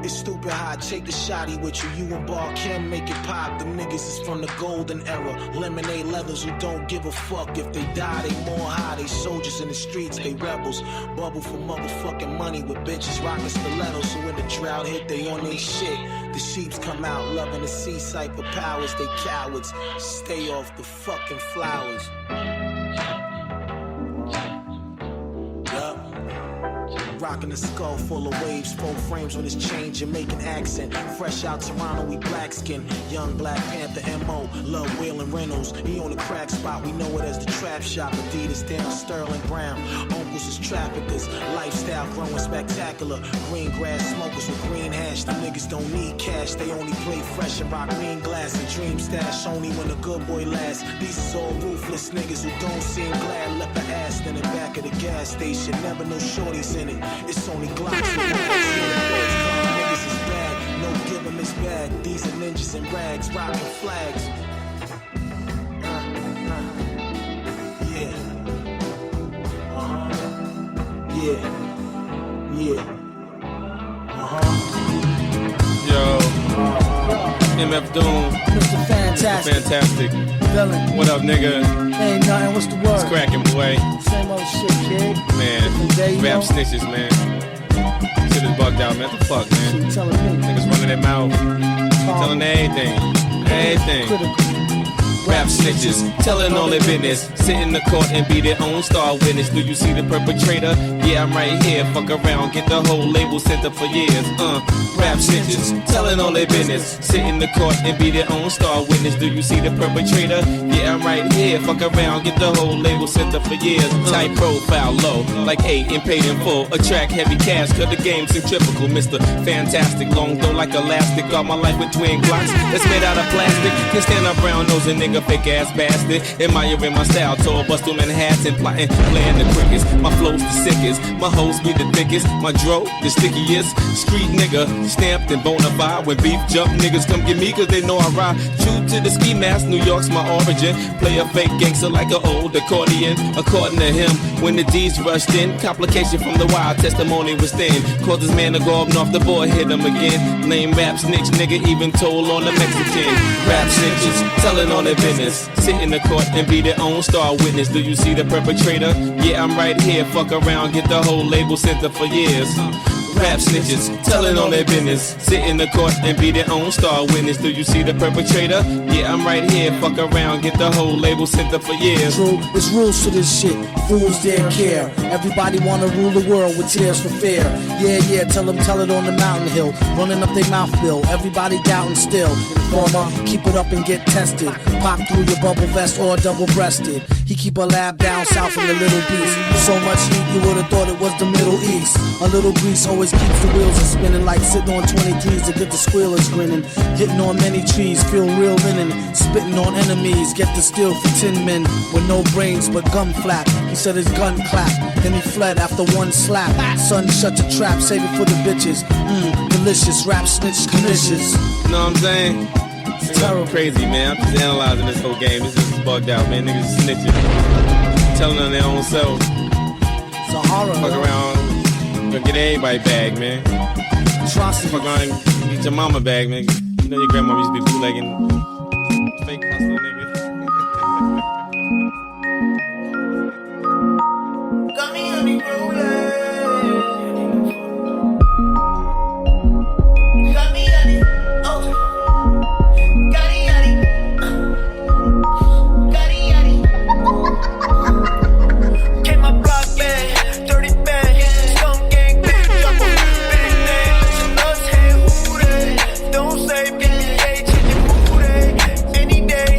H: it's stupid hot, take the shotty with you, you and Bar Kim, make it pop, them niggas is from the golden era, lemonade leathers who don't give a fuck, if they die, they more high, they soldiers in the streets, they rebels, bubble for motherfucking money with bitches rocking stilettos, so when the drought hit, they on they shit. The sheeps come out loving the seaside for powers. They cowards. Stay off the fucking flowers. Rocking a skull full of waves, 4 frames with his chain, Jamaican accent. Fresh out Toronto, we black skin. Young Black Panther M.O. Love Waylon Reynolds. He on the crack spot, we know it as the trap shop. Adidas down, Sterling Brown. Uncles is traffickers. Lifestyle growing spectacular. Green grass smokers with green hash. Them niggas don't need cash. They only play fresh and rock green glass and dream stash. Only when the good boy lasts. These is all ruthless niggas who don't seem glad. Left the ass in the back of the gas station. Never no shorties in it. It's only Glocks and rags. Niggas is bad, no give them his bag. These are ninjas and rags, rocking flags. Yeah.
G: Yo. MF Doom.
I: Mr. Fantastic.
G: Fantastic.
I: Villain.
G: What up, nigga?
I: Ain't nothing. What's the word?
G: It's cracking, boy.
I: Same old shit, kid.
G: Man.
I: Day, you
G: Rap
I: know?
G: snitches, man. Shit is bugged out, man. What the fuck, man?
I: You telling me?
G: Niggas running their mouth. Telling everything. Everything.
I: Critical.
G: Rap snitches, telling all their business. Sit in the court and be their own star witness. Do you see the perpetrator? Yeah, I'm right here. Fuck around, get the whole label sent up for years. Rap snitches, telling all their business. Sit in the court and be their own star witness. Do you see the perpetrator? Yeah, I'm right here. Fuck around, get the whole label sent up for years. Tight profile, low, like 8 and paid in full. Attract heavy cash, cause the game's centrifugal. Mr. Fantastic, long though like elastic. All my life with twin Glocks that's made out of plastic. Can stand up brown nose and nigga fake ass bastard. Admiring my style, tall bust through Manhattan, plotting, playing the quickest. My flow's the sickest, my hoes be the thickest. My dro, the stickiest. Street nigga, stamped and bona fide. When beef jump, niggas come get me cause they know I ride. True to the ski mask, New York's my origin. Play a fake gangster like an old accordion. According to him, when the D's rushed in, complication from the wild, testimony was thin. Caused this man to go up and off the board, hit him again. Lame rap snitch, nigga, even told on the Mexican. Rap snitches, telling on their business. Sit in the court and be their own star witness. Do you see the perpetrator? Yeah, I'm right here. Fuck around, get the whole label sent up for years. Rap snitches, telling on their business. Sit in the court and be their own star witness. Do you see the perpetrator? Yeah, I'm right here. Fuck around, get the whole label sent up for years.
I: True, it's rules to this shit. Fools dare care. Everybody wanna rule the world with tears for fear. Yeah, tell it on the mountain hill. Running up their mouth bill. Everybody doubting still. Informer, keep it up and get tested. Pop through your bubble vest or double breasted. He keep a lab down south in the Little Beast. So much heat you would've thought it was the Middle East. A little grease always keeps the wheels a spinning, like sitting on 23s to get the squealers grinning. Hitting on many trees, feel real linen. Spitting on enemies, get the steel for 10 men with no brains but gum flap. He said his gun clapped, then he fled after one slap. Son, shut the trap, save it for the bitches. Delicious rap snitch delicious.
G: You know what I'm saying? It's terrible. Crazy, man. I'm just analyzing this whole game. This is bugged out, man. Niggas snitching, telling on their own self.
I: It's a horror.
G: Fuck around, gonna get everybody bag, man.
I: Atrocity.
G: Fuck around and get your mama bag, man. You know your grandma used to be bootlegging fake hustler, nigga.
E: Got me on the roller. Got me on it. Oh. Got it, got it. Got it, got it. Came my block bag, dirty bag. Skunk gang, big jump on big name. Us hey, who they? Don't say BH in your booty. Any day,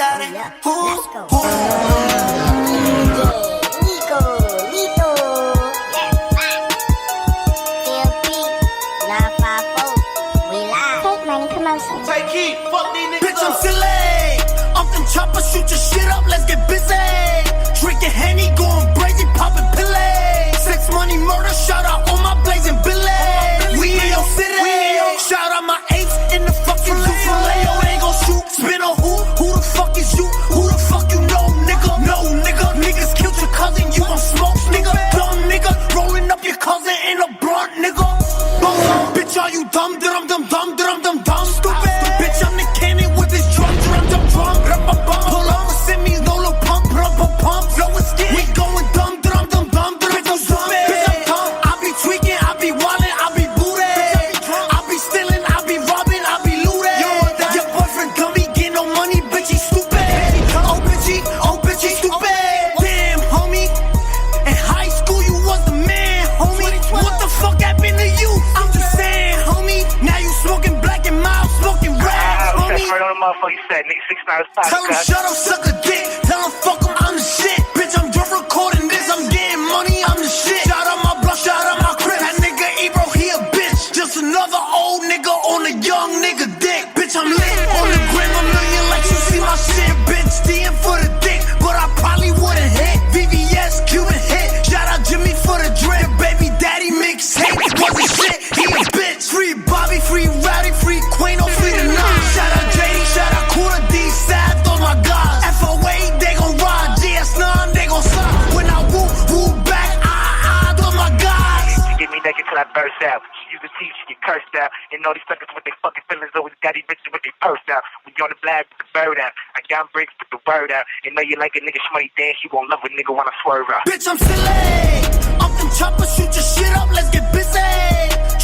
J: got it. Who's
E: Take heat, fuck these niggas.
J: Bitch, I'm silly. Off them choppers, shoot your shit up, let's get busy. Drinking Henny, going crazy, popping pillay. Sex, money, murder, shout out all my blazing billy. We in your city. Shout out my apes in the fucking zoo. Filet-O ain't gon' shoot. Spin on who the fuck is you? Who the fuck you know, nigga? No, nigga. Niggas killed your cousin, you gon' smoke, nigga. Dumb nigga. Rolling up your cousin in a blunt, nigga. Bitch, are you dumb, dumb, dumb, dumb, dumb, dumb, dumb, stupid? Bitch, I'm the cannon with this drum, drum, drum, drum. Pull up with semis, no little pump, pump. Flow with skin. We going dumb, dumb, dumb, dumb, dumb. Bitch, I'm stupid. Bitch, I'm dumb. I be tweaking, I be wildin', I be booted. I be stealing, I be robbing, I be looting. Your boyfriend dummy, get no money, bitch, he stupid. Oh, bitch, he stupid. Damn, homie. In high school, you was the man, homie. What the fuck happened to you? I'm just saying, homie. Now you smoking black and mild, smoking red, homie.
K: Right on the motherfucker said, nigga, 6 9
J: Tell him shut up, suck a dick. Tell him fuck him, I'm the shit. Bitch, I'm just recording this, I'm getting money, I'm the shit. Shout out my block, shout out my crib. That nigga Ebro, he a bitch. Just another old nigga on a young nigga dick. Bitch, I'm lit on the gram, a million likes, you see my shit. Bitch, DM for the dick, but I probably wouldn't hit. VVS, Cuban hit. Shout out Jimmy for the drip. Baby daddy mixtape, wasn't shit, he a bitch. Free Bobby, free Rowdy, free Quino, free the nine. Shout out JD, shout out Cooler D, sad, oh my god. FOA, they gon' ride, GS9, they gon' slide. When I woo back, oh my god.
K: She get me naked till I burst out. She use the teeth, she get cursed out. And all these suckers with their fucking feelings always got these bitches with their purse out. When you on the black, put the bird out. I got bricks, put the word out. And know you like a nigga shmoney dance, you gon' love a nigga when I swerve out.
J: Bitch, I'm silly. Off them choppers, shoot your shit up, let's get busy.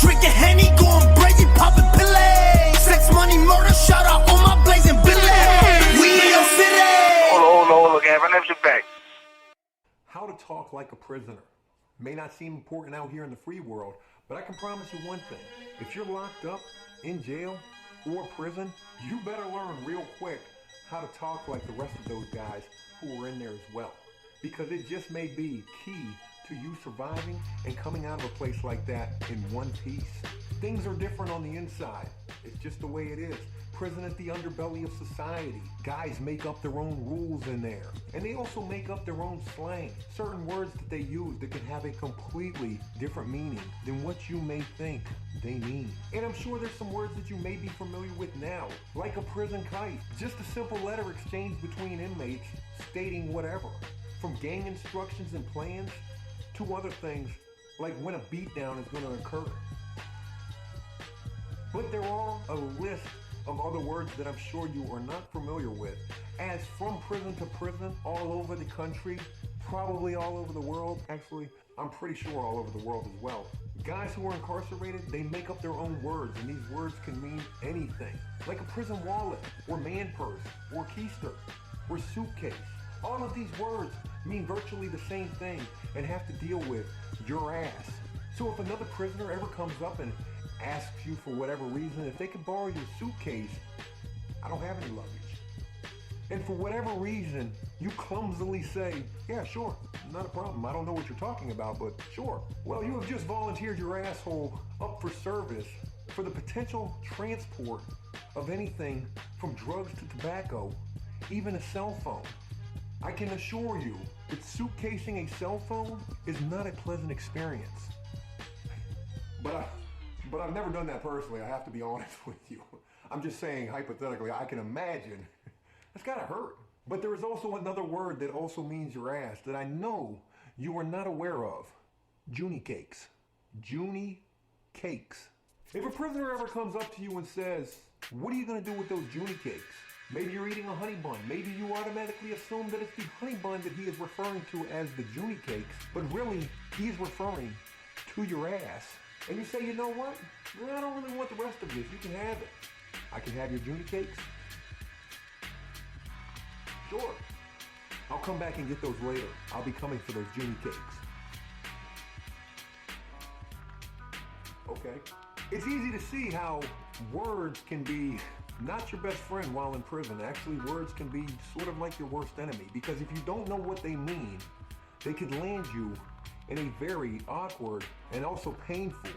J: Drinking Henny, going crazy, popping pillay. Sex, money, murder, shout out all my blazing billy. We in your city.
K: Hold on, Gavin, that's your back.
L: How to talk like a prisoner. May not seem important out here in the free world, but I can promise you one thing. If you're locked up, in jail, or prison, you better learn real quick how to talk like the rest of those guys who are in there as well. Because it just may be key to you surviving and coming out of a place like that in one piece. Things are different on the inside. It's just the way it is. Prison is the underbelly of society. Guys make up their own rules in there. And they also make up their own slang. Certain words that they use that can have a completely different meaning than what you may think they mean. And I'm sure there's some words that you may be familiar with now, like a prison kite. Just a simple letter exchange between inmates stating whatever. From gang instructions and plans to other things like when a beatdown is going to occur. But there are a list of other words that I'm sure you are not familiar with. As from prison to prison, all over the country, probably all over the world, actually, I'm pretty sure all over the world as well. Guys who are incarcerated, they make up their own words, and these words can mean anything. Like a prison wallet, or man purse, or keister, or suitcase. All of these words mean virtually the same thing and have to deal with your ass. So if another prisoner ever comes up and asks you for whatever reason, if they could borrow your suitcase, I don't have any luggage. And for whatever reason, you clumsily say, yeah, sure, not a problem. I don't know what you're talking about, but sure. Well, you have just volunteered your asshole up for service for the potential transport of anything from drugs to tobacco, even a cell phone. I can assure you that suitcasing a cell phone is not a pleasant experience. But I've never done that personally, I have to be honest with you. I'm just saying, hypothetically, I can imagine. That's gotta hurt. But there is also another word that also means your ass that I know you are not aware of. Junie cakes. Junie cakes. If a prisoner ever comes up to you and says, what are you gonna do with those Junie cakes? Maybe you're eating a honey bun. Maybe you automatically assume that it's the honey bun that he is referring to as the Junie cakes, but really, he is referring to your ass. And you say, you know what? I don't really want the rest of this. You can have it. I can have your Junie cakes? Sure. I'll come back and get those later. I'll be coming for those Junie cakes. Okay. It's easy to see how words can be not your best friend while in prison. Actually, words can be sort of like your worst enemy, because if you don't know what they mean, they could land you in a very awkward and also painful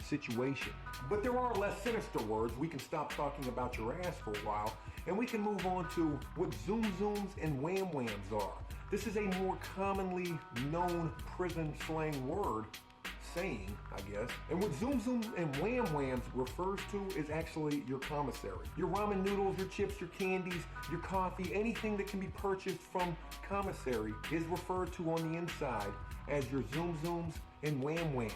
L: situation. But there are less sinister words. We can stop talking about your ass for a while, and we can move on to what zoom zooms and wham whams are. This is a more commonly known prison slang word, saying, I guess. And what zoom zooms and wham whams refers to is actually your commissary. Your ramen noodles, your chips, your candies, your coffee, anything that can be purchased from commissary is referred to on the inside as your zoom zooms and wham whams.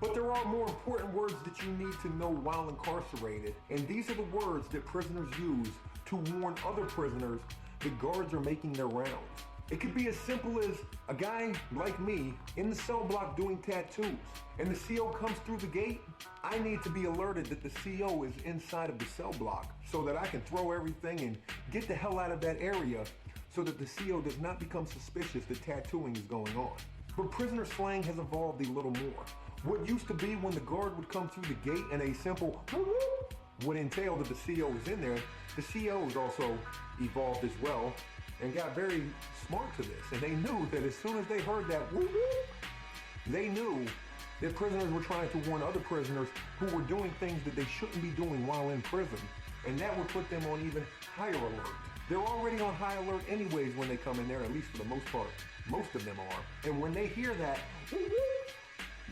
L: But there are more important words that you need to know while incarcerated, and these are the words that prisoners use to warn other prisoners that guards are making their rounds. It could be as simple as a guy like me in the cell block doing tattoos, and the CO comes through the gate. I need to be alerted that the CO is inside of the cell block so that I can throw everything and get the hell out of that area so that the CO does not become suspicious that tattooing is going on. But prisoner slang has evolved a little more. What used to be when the guard would come through the gate and a simple whoop would entail that the CO was in there, the COs also evolved as well and got very smart to this. And they knew that as soon as they heard that whoop, they knew that prisoners were trying to warn other prisoners who were doing things that they shouldn't be doing while in prison. And that would put them on even higher alert. They're already on high alert anyways when they come in there, at least for the most part. Most of them are. And when they hear that,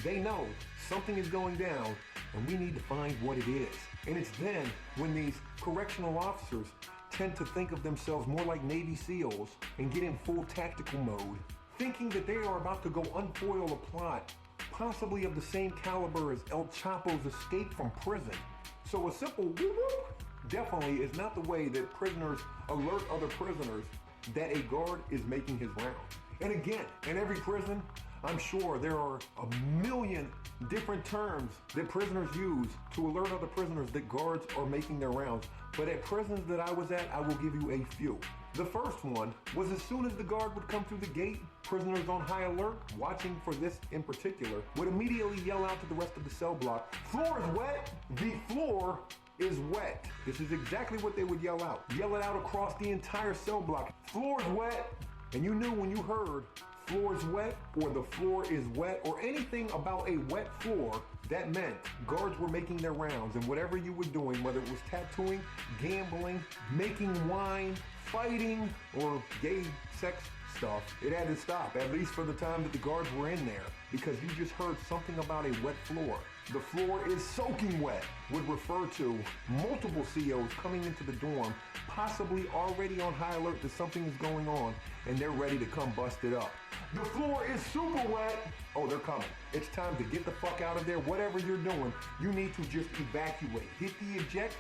L: they know something is going down and we need to find what it is. And it's then when these correctional officers tend to think of themselves more like Navy SEALs and get in full tactical mode, thinking that they are about to go unfoil a plot, possibly of the same caliber as El Chapo's escape from prison. So a simple whoop definitely is not the way that prisoners alert other prisoners that a guard is making his rounds. And again, in every prison, I'm sure there are a million different terms that prisoners use to alert other prisoners that guards are making their rounds. But at prisons that I was at, I will give you a few. The first one was as soon as the guard would come through the gate, prisoners on high alert, watching for this in particular, would immediately yell out to the rest of the cell block, "Floor is wet! The floor is wet." This is exactly what they would yell out. Yell it out across the entire cell block. "Floor is wet!" And you knew when you heard "floor is wet" or "the floor is wet" or anything about a wet floor, that meant guards were making their rounds, and whatever you were doing, whether it was tattooing, gambling, making wine, fighting, or gay sex stuff, it had to stop, at least for the time that the guards were in there, because you just heard something about a wet floor. "The floor is soaking wet" would refer to multiple COs coming into the dorm, possibly already on high alert that something is going on, and they're ready to come bust it up. "The floor is super wet." Oh, they're coming. It's time to get the fuck out of there. Whatever you're doing, you need to just evacuate. Hit the eject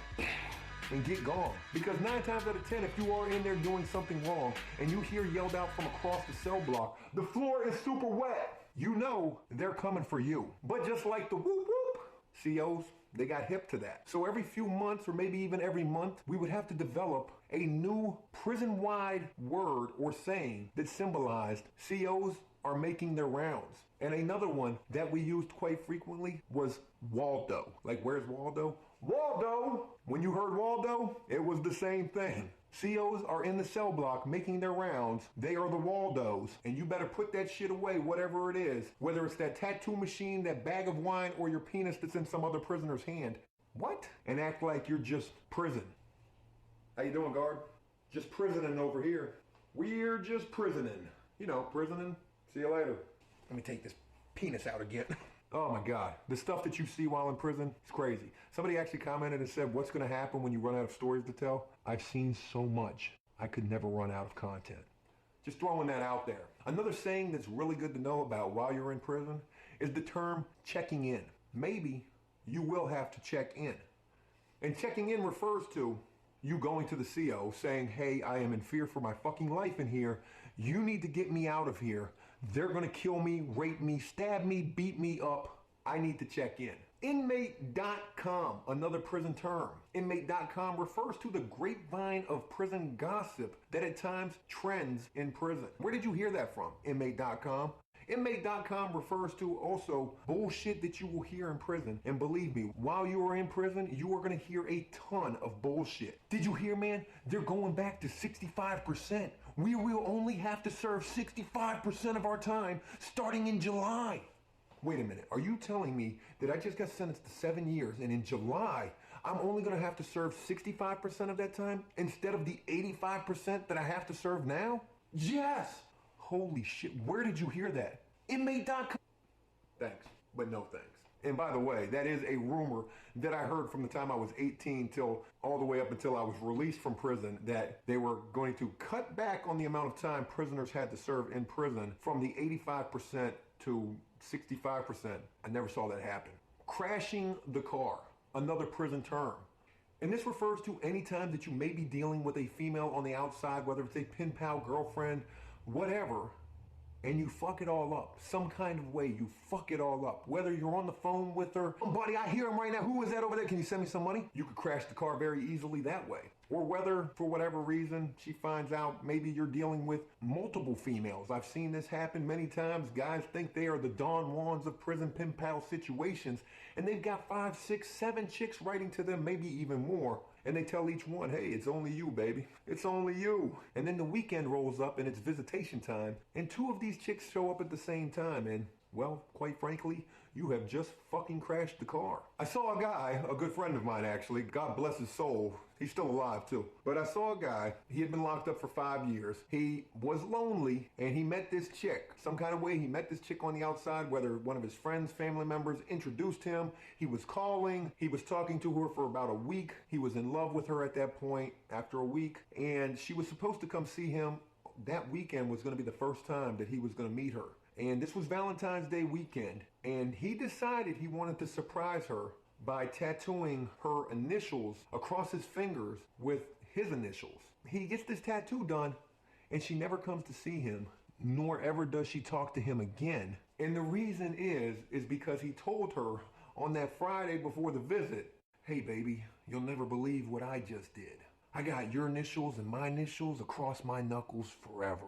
L: and get gone. Because 9 times out of 10, if you are in there doing something wrong and you hear yelled out from across the cell block, "The floor is super wet," you know they're coming for you. But just like the whoop whoop, COs, they got hip to that. So every few months or maybe even every month, we would have to develop a new prison-wide word or saying that symbolized COs are making their rounds. And another one that we used quite frequently was Waldo. Like, where's Waldo? Waldo! When you heard Waldo, it was the same thing. COs are in the cell block making their rounds. They are the Waldos. And you better put that shit away, whatever it is. Whether it's that tattoo machine, that bag of wine, or your penis that's in some other prisoner's hand. What? And act like you're just prison. How you doing, guard? Just prisoning over here. We're just prisoning. You know, prisoning. See you later. Let me take this penis out again. Oh my God. The stuff that you see while in prison is crazy. Somebody actually commented and said, "What's going to happen when you run out of stories to tell?" I've seen so much. I could never run out of content. Just throwing that out there. Another saying that's really good to know about while you're in prison is the term checking in. Maybe you will have to check in. And checking in refers to you going to the CO saying, "Hey, I am in fear for my fucking life in here. You need to get me out of here. They're going to kill me, rape me, stab me, beat me up. I need to check in." Inmate.com, another prison term. Inmate.com refers to the grapevine of prison gossip that at times trends in prison. Where did you hear that from? Inmate.com. Inmate.com refers to also bullshit that you will hear in prison. And believe me, while you are in prison, you are going to hear a ton of bullshit. Did you hear, man? They're going back to 65%. We will only have to serve 65% of our time starting in July. Wait a minute. Are you telling me that I just got sentenced to 7 years and in July I'm only going to have to serve 65% of that time instead of the 85% that I have to serve now? Yes! Holy shit, where did you hear that? Inmate.com. Thanks, but no thanks. And by the way, that is a rumor that I heard from the time I was 18 till all the way up until I was released from prison, that they were going to cut back on the amount of time prisoners had to serve in prison from the 85% to 65%. I never saw that happen. Crashing the car, another prison term. And this refers to any time that you may be dealing with a female on the outside, whether it's a pen pal, girlfriend, whatever, and you fuck it all up. Some kind of way you fuck it all up. Whether you're on the phone with her, oh, buddy, I hear him right now. Who is that over there? Can you send me some money? You could crash the car very easily that way. Or whether, for whatever reason, she finds out maybe you're dealing with multiple females. I've seen this happen many times. Guys think they are the Don Juans of prison pen pal situations, and they've got 5, 6, 7 chicks writing to them, maybe even more. And they tell each one, hey, it's only you, baby. It's only you. And then the weekend rolls up and it's visitation time. And 2 of these chicks show up at the same time. And, well, quite frankly, you have just fucking crashed the car. I saw a guy, a good friend of mine actually, God bless his soul. He's still alive too. But I saw a guy, he had been locked up for 5 years. He was lonely and he met this chick. Some kind of way he met this chick on the outside, whether one of his friends, family members introduced him. He was calling, he was talking to her for about a week. He was in love with her at that point after a week. And she was supposed to come see him. That weekend was going to be the first time that he was going to meet her. And this was Valentine's Day weekend. And he decided he wanted to surprise her by tattooing her initials across his fingers with his initials. He gets this tattoo done, and she never comes to see him, nor ever does she talk to him again. And the reason is because he told her on that Friday before the visit, hey baby, you'll never believe what I just did. I got your initials and my initials across my knuckles forever.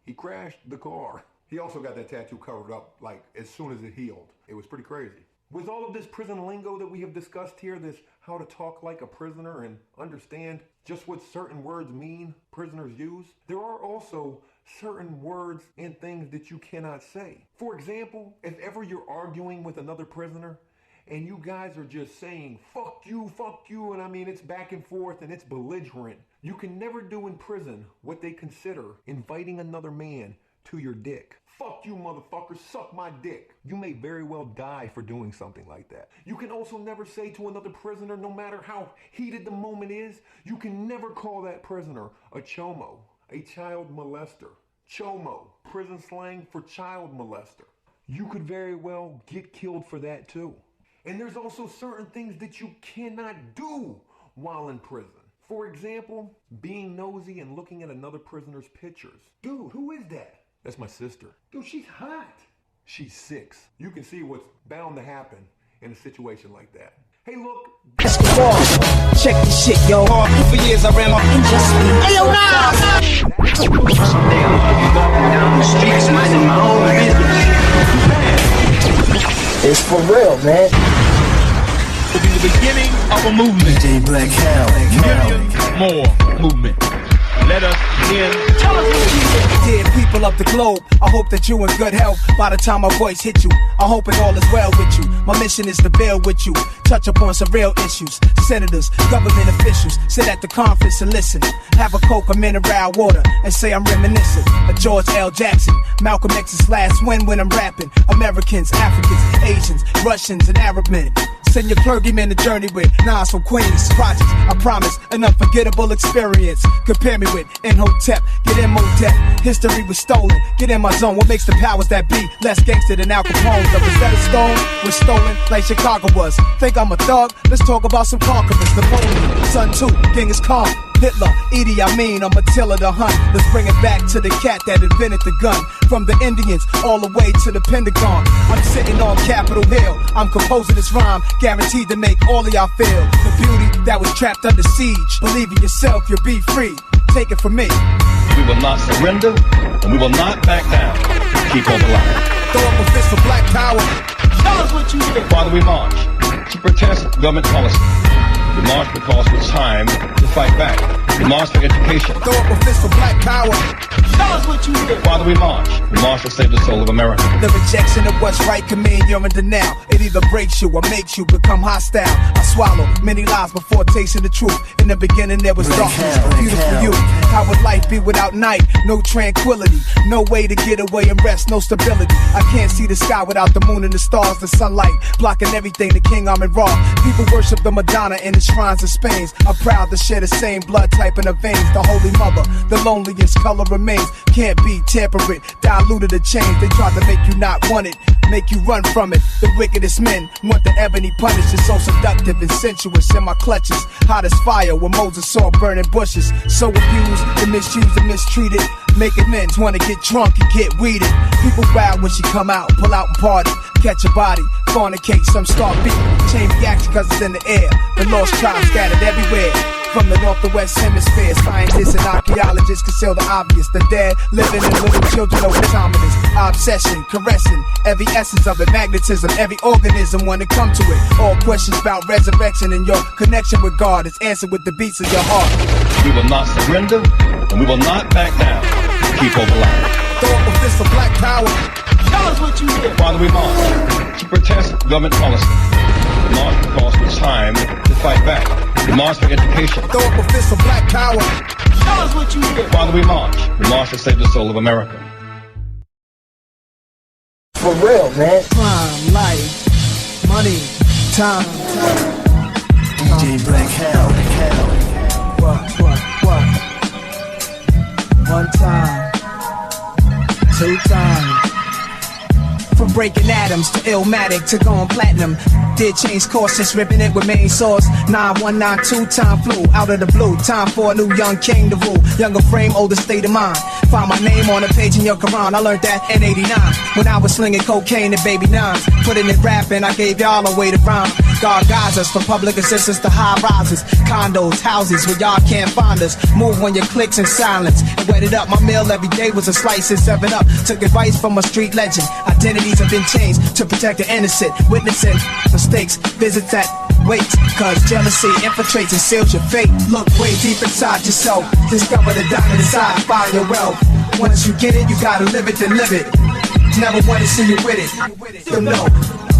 L: He crashed the car. He also got that tattoo covered up like as soon as it healed. It was pretty crazy. With all of this prison lingo that we have discussed here, this how to talk like a prisoner and understand just what certain words mean prisoners use, there are also certain words and things that you cannot say. For example, if ever you're arguing with another prisoner and you guys are just saying, fuck you, and I mean it's back and forth and it's belligerent, you can never do in prison what they consider inviting another man to your dick. Fuck you, motherfucker, suck my dick. You may very well die for doing something like that. You can also never say to another prisoner, no matter how heated the moment is, you can never call that prisoner a chomo, a child molester. Chomo, prison slang for child molester. You could very well get killed for that too. And there's also certain things that you cannot do while in prison. For example, being nosy and looking at another prisoner's pictures. Dude, who is that? That's my sister. Dude, she's hot. She's 6. You can see what's bound to happen in a situation like that. Hey, look.
I: Check this shit, yo. For years I ran my industry. Hey, yo, it's for real, man.
G: It'll be the beginning of a movement.
I: DJ Black Hell.
G: More movement. Let us in.
D: Tell us what you did. Dear people of the globe, I hope that you in good health by the time my voice hit you. I'm hoping all is well with you. My mission is to build with you, touch upon some real issues. Senators, government officials, sit at the conference and listen. Have a Coke or mineral water and say I'm reminiscent of George L. Jackson, Malcolm X's last win when I'm rapping. Americans, Africans, Asians, Russians, and Arab men. Send your clergyman to journey with Nas from Queens projects. I promise an unforgettable experience. Compare me with Imhotep, get in Motep. History was stolen, get in my zone. What makes the powers that be less gangster than Al Capone? The Rosetta Stone was stolen like Chicago was. Think I'm a thug? Let's talk about some conquerors. Napoleon, Sun Tzu, Genghis Khan, Hitler, Edie Amin, I'm Attila the Hun. Let's bring it back to the cat that invented the gun. From the Indians all the way to the Pentagon. I'm sitting on Capitol Hill. I'm composing this rhyme, guaranteed to make all of y'all feel the beauty that was trapped under siege. Believe in yourself, you'll be free. Take it from me.
M: We will not surrender, and we will not back down. Keep on the line.
B: Throw up a fist for black power.
M: Tell us what you did. Why do we march? To protest government policy. We march because it's time to fight back. We march for education.
B: Throw up a fist for black power.
M: Tell us what you did. Why do we march? We march to save the soul of America.
D: The rejection of what's right can mean you're in denial. It either breaks you or makes you become hostile. I swallow many lies before tasting the truth. In the beginning there was darkness, beautiful youth. How would life be without night? No tranquility, no way to get away and rest, no stability. I can't see the sky without the moon and the stars, the sunlight blocking everything. The king I'm in raw. People worship the Madonna in the shrines of Spain. I'm proud to share the same blood type in the veins. The Holy Mother, the loneliest color remains. Can't be temperate, diluted or changed. They try to make you not want it, make you run from it. The wickedest men want the ebony punish. It's so seductive and sensuous in my clutches. Hot as fire when Moses saw burning bushes. So abused and misused and mistreated. Making men wanna get drunk and get weeded. People wild when she come out, pull out and party. Catch a body, fornicate, some start beating. Chain reaction cause it's in the air. The lost tribes scattered everywhere. From the north to west hemisphere, scientists and archaeologists conceal the obvious. The dead, living, and little children know what time it is. Obsession, caressing, every essence of it. Magnetism, every organism when it come to it. All questions about resurrection and your connection with God is answered with the beats of your heart.
M: We will not surrender, and we will not back down. Keep on the line.
B: Throw up a fist for black power.
M: Tell us what you did. Why do we march? To protest government policy. We march because it's time to fight back. We march for education.
B: Throw up a fist for black power.
M: Tell us what you did. Why do we march? We march to save the soul of America.
I: For real, man.
D: Crime, life, money, time.
I: DJ Black Hell.
D: What? One time, two times. From breaking atoms to Illmatic to going platinum. Did change course since ripping it with main source. 9192 time flew out of the blue. Time for a new young king to rule. Younger frame, older state of mind. Found my name on a page in your Quran. I learned that in 89 when I was slinging cocaine and baby nines. Putting it rapping, I gave y'all a way to rhyme. God guides us from public assistance to high rises. Condos, houses where y'all can't find us. Move on your clicks in silence. And wet it up, my meal every day was a slice and 7-Up. Took advice from a street legend. Identities have been changed to protect the innocent. Witnessing mistakes, visits that waits. Cause jealousy infiltrates and seals your fate. Look way deep inside yourself. Discover the diamond inside, find your wealth. Once you get it, you gotta live it, then live it. Never wanna see you with it. You know,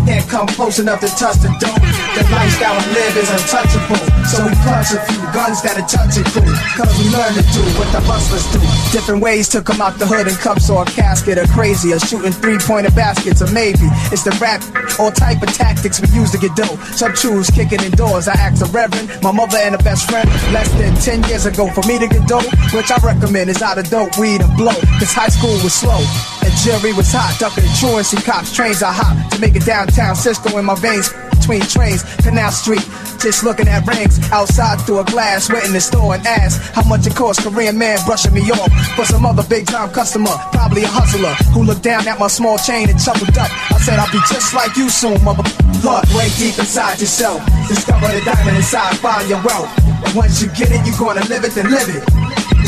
D: can't come close enough to touch the dough. The lifestyle I live is untouchable. So we clutch a few guns that'll touch it cool. Cause we learn to do what the hustlers do. Different ways to come out the hood in cups or a casket or crazy. Or shooting 3-pointer baskets or maybe it's the rap. All type of tactics we use to get dough. Some choose kicking indoors. I asked a reverend, my mother and a best friend. Less than 10 years ago for me to get dough. Which I recommend is out of dope, weed and blow. Cause high school was slow. And jury was hot. Ducking truancy cops. Trains I hop to make it downtown. Cisco in my veins. Between trains, Canal Street, just looking at rings outside through a glass, went in the store and asked how much it cost. Korean man brushing me off for some other big time customer, probably a hustler who looked down at my small chain and chuckled up. I said I'll be just like you soon, mother. Look way deep inside yourself, discover the diamond inside, find your wealth. And once you get it, you're gonna live it, then live it.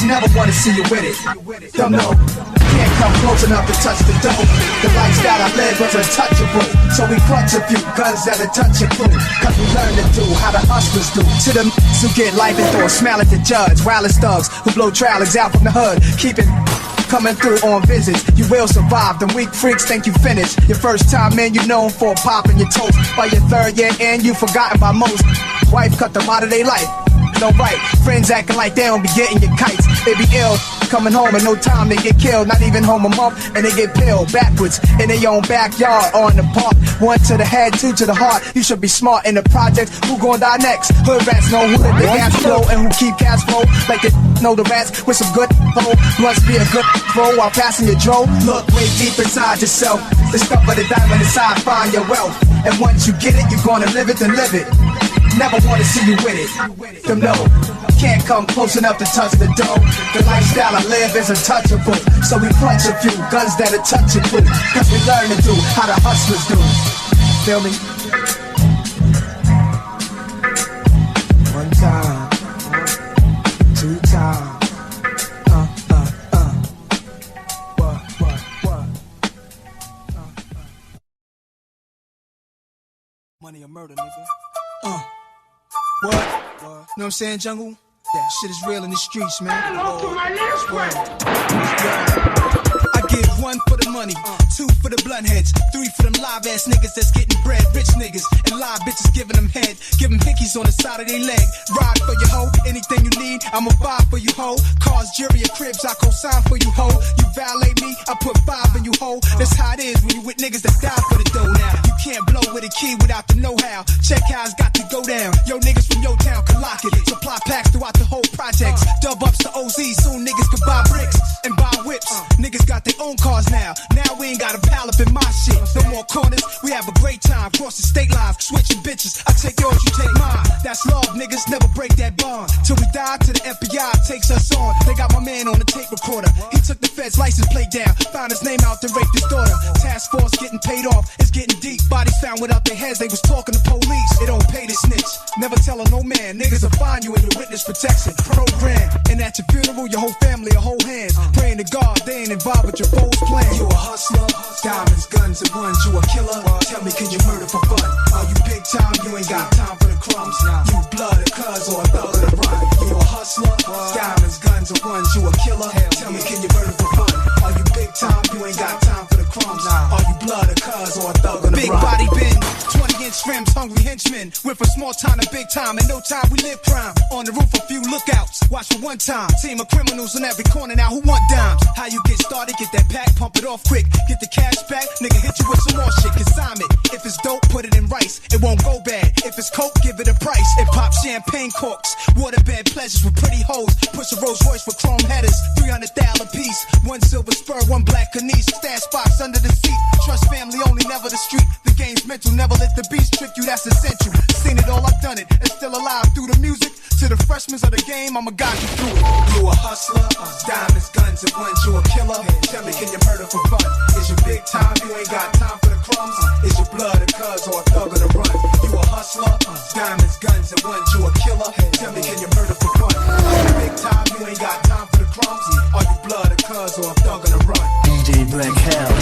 D: You never wanna see you with it. Don't know. Can't come close enough to touch the dough. The lifestyle I live was untouchable. So we clutch a few guns that'll touch your crew. Cause we learn to do how the hustlers do. To them who get life and throw a smile at the judge. Wireless thugs who blow trailing out from the hood. Keep it coming through on visits. You will survive. Them weak freaks think you finished. Your first time in, you known for popping your toast. By your third year in, you forgotten by most. Wife cut them out of their life. No right, friends acting like they don't be getting your kites. They be ill, coming home in no time they get killed. Not even home a month, and they get peeled backwards in their own backyard or in the park. 1 to the head, 2 to the heart. You should be smart in the project. Who gon' die next? Hood rats know who let the gas flow and who keep cash flow. Like they know the rats with some good flow. Must be a good flow while passing your dro. Look way deep inside yourself. Discover the diamond inside, find your wealth. And once you get it, you're gonna live it, then live it. Never wanna see you with it. Them no, can't come close enough to touch the dough. The lifestyle I live is untouchable. So we clutch a few guns that'll touch it cool. Cause we learn to do how the hustlers do. Feel me? One time, 2 times, Money or murder, nigga. What? You know what I'm saying, Jungle? That shit is real in the streets, man. I get 1 for the money, 2 for the blunt heads, 3 for them live ass niggas that's getting bread, rich niggas, and live bitches giving them head, give them hickeys on the side of their leg. Ride for your hoe, anything you need, I'ma buy for you, hoe. Cars, jury, or cribs, I co-sign for you, hoe. You violate me, I put 5 in you, hoe. That's how it is when you with niggas that die for the dough now. You can't blow with a key without the know-how. Check how it's got to go down. Yo, niggas from your town can lock it. Supply packs throughout the whole projects. Dub ups to OZ, soon niggas can buy bricks and buy whips. Niggas got their own cars now. Now we ain't got a pal up in my shit. No more corners, we have a great time. Crossing state lines, switching bitches. I take yours, you take mine. That's love, niggas, never break that bond. Till we die, till the FBI takes us on. They got my man on the tape recorder. He took the Fed's license plate down. Found his name out to rape his daughter. Task force getting paid off, it's getting deep. Bodies found without their heads, they was talking to police. It don't pay to snitch, never tell on no man. Niggas will find you in your witness protection program. And at your funeral, your whole family will hold hands. Praying to God, they ain't involved with your foes' plan. You a hustler, diamonds, guns, and ones. You a killer, tell me can you murder for fun? Are you big time, you ain't got time for the crumbs. You blood, a cuz, or a thug of the run. You a hustler, diamonds, guns, and ones. You a killer, tell me can you murder for fun? Are you big time, you ain't got time for the crumbs. Are you blood, a cuz, or a thug of the run? Big body bin, 20-inch rims, hungry henchmen. Went from small time to big time, in no time we live prime. On the roof a few lookouts, watch for one time. Team of criminals on every corner now who want dimes. How you get started, get that pack, pump it off quick. Get the cash back, nigga hit you with some more shit. Consignment, if it's dope, put it in rice. It won't go bad, if it's coke, give it a price. It pop champagne corks, waterbed pleasures with pretty hoes. Push a Rolls Royce for chrome headers, 300,000 a piece. 1 silver spur, 1 black Canese. Stash box under the seat, trust family only, never the street. The game's mental, never let the beast trick you, that's essential. Seen it all, I've done it, and still alive through the music. To the freshmen of the game, I'ma guide you through it. You a hustler, diamonds, guns, and ones. You a killer, tell me can you murder for fun? Is you big time, you ain't got time for the crumbs? Is you blood, a cuz, or a thug of the run? You a hustler, diamonds, guns, and ones. You a killer, tell me can you murder for fun? Is you big time, you ain't got time for the crumbs? Are you blood, a cuz, or a thug of the run?
I: DJ Black Hell.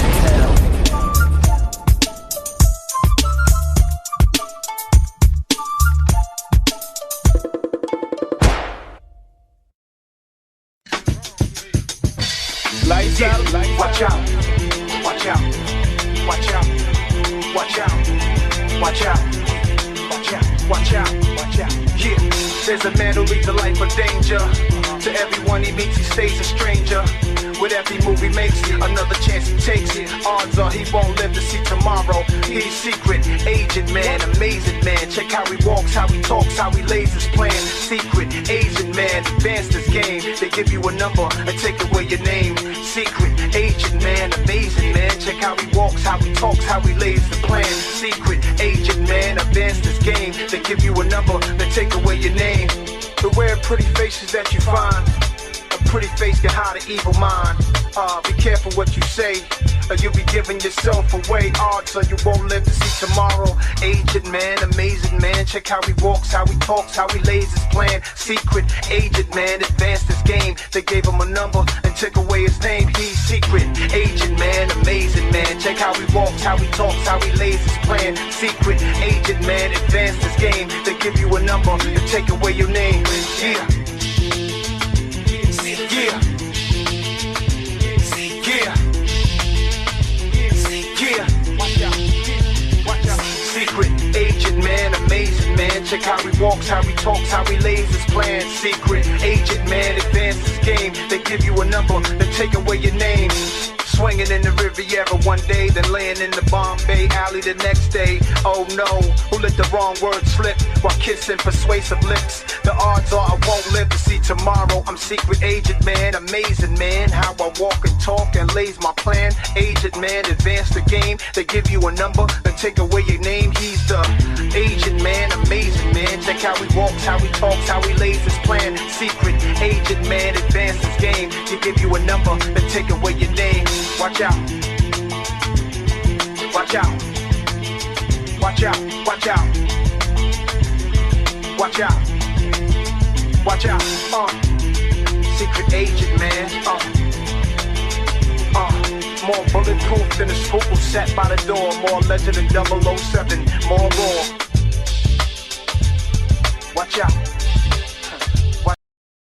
K: Lights out, watch out, watch out, watch out, watch out, watch out, watch out, watch out, watch out. Yeah, there's a man who leads a life of danger. To everyone he meets, he stays a stranger. With every move he makes, another chance he takes. Odds are he won't live to see tomorrow. He's secret, agent man, amazing man. Check how he walks, how he talks, how he lays his plan. Secret, Asian man, advanced his game. They give you a number and take away your name. Secret, agent man, amazing man. Check how he walks, how he talks, how he lays the plan. Secret, agent man, advanced his game. They give you a number, they take away your name. Beware of pretty faces that you find. A pretty face can hide an evil mind. Be careful what you say, or you'll be giving yourself away. Odds are you won't live to see tomorrow. Agent man, amazing man. Check how he walks, how he talks, how he lays his plan. Secret, agent man, advanced his game. They gave him a number and took away his name. He's secret, agent man, amazing man. Check how he walks, how he talks, how he lays his plan. Secret, agent man, advanced his game. They give you a number and take away your name. Yeah. Yeah. Yeah. Yeah. Watch out. Watch out. Secret agent man, amazing man. Check how he walks, how he talks, how he lays his plan. Secret agent man, advanced his game. They give you a number, then take away your name. Swinging in the Riviera one day, then laying in the Bombay alley the next day. Oh no, who let the wrong words slip while kissing persuasive lips? The odds are I won't live to see tomorrow. I'm secret agent man, amazing man. How I walk and talk and lays my plan. Agent man, advance the game. They give you a number, then take away your name. He's the agent man, amazing man. Check how he walks, how he talks, how he lays his plan. Secret agent man, advance his game. They give you a number, then take away your name. Watch out. Watch out. Watch out. Watch out. Watch out. Watch out. Secret agent, man. More bulletproof than a spook set by the door. More legend than 007.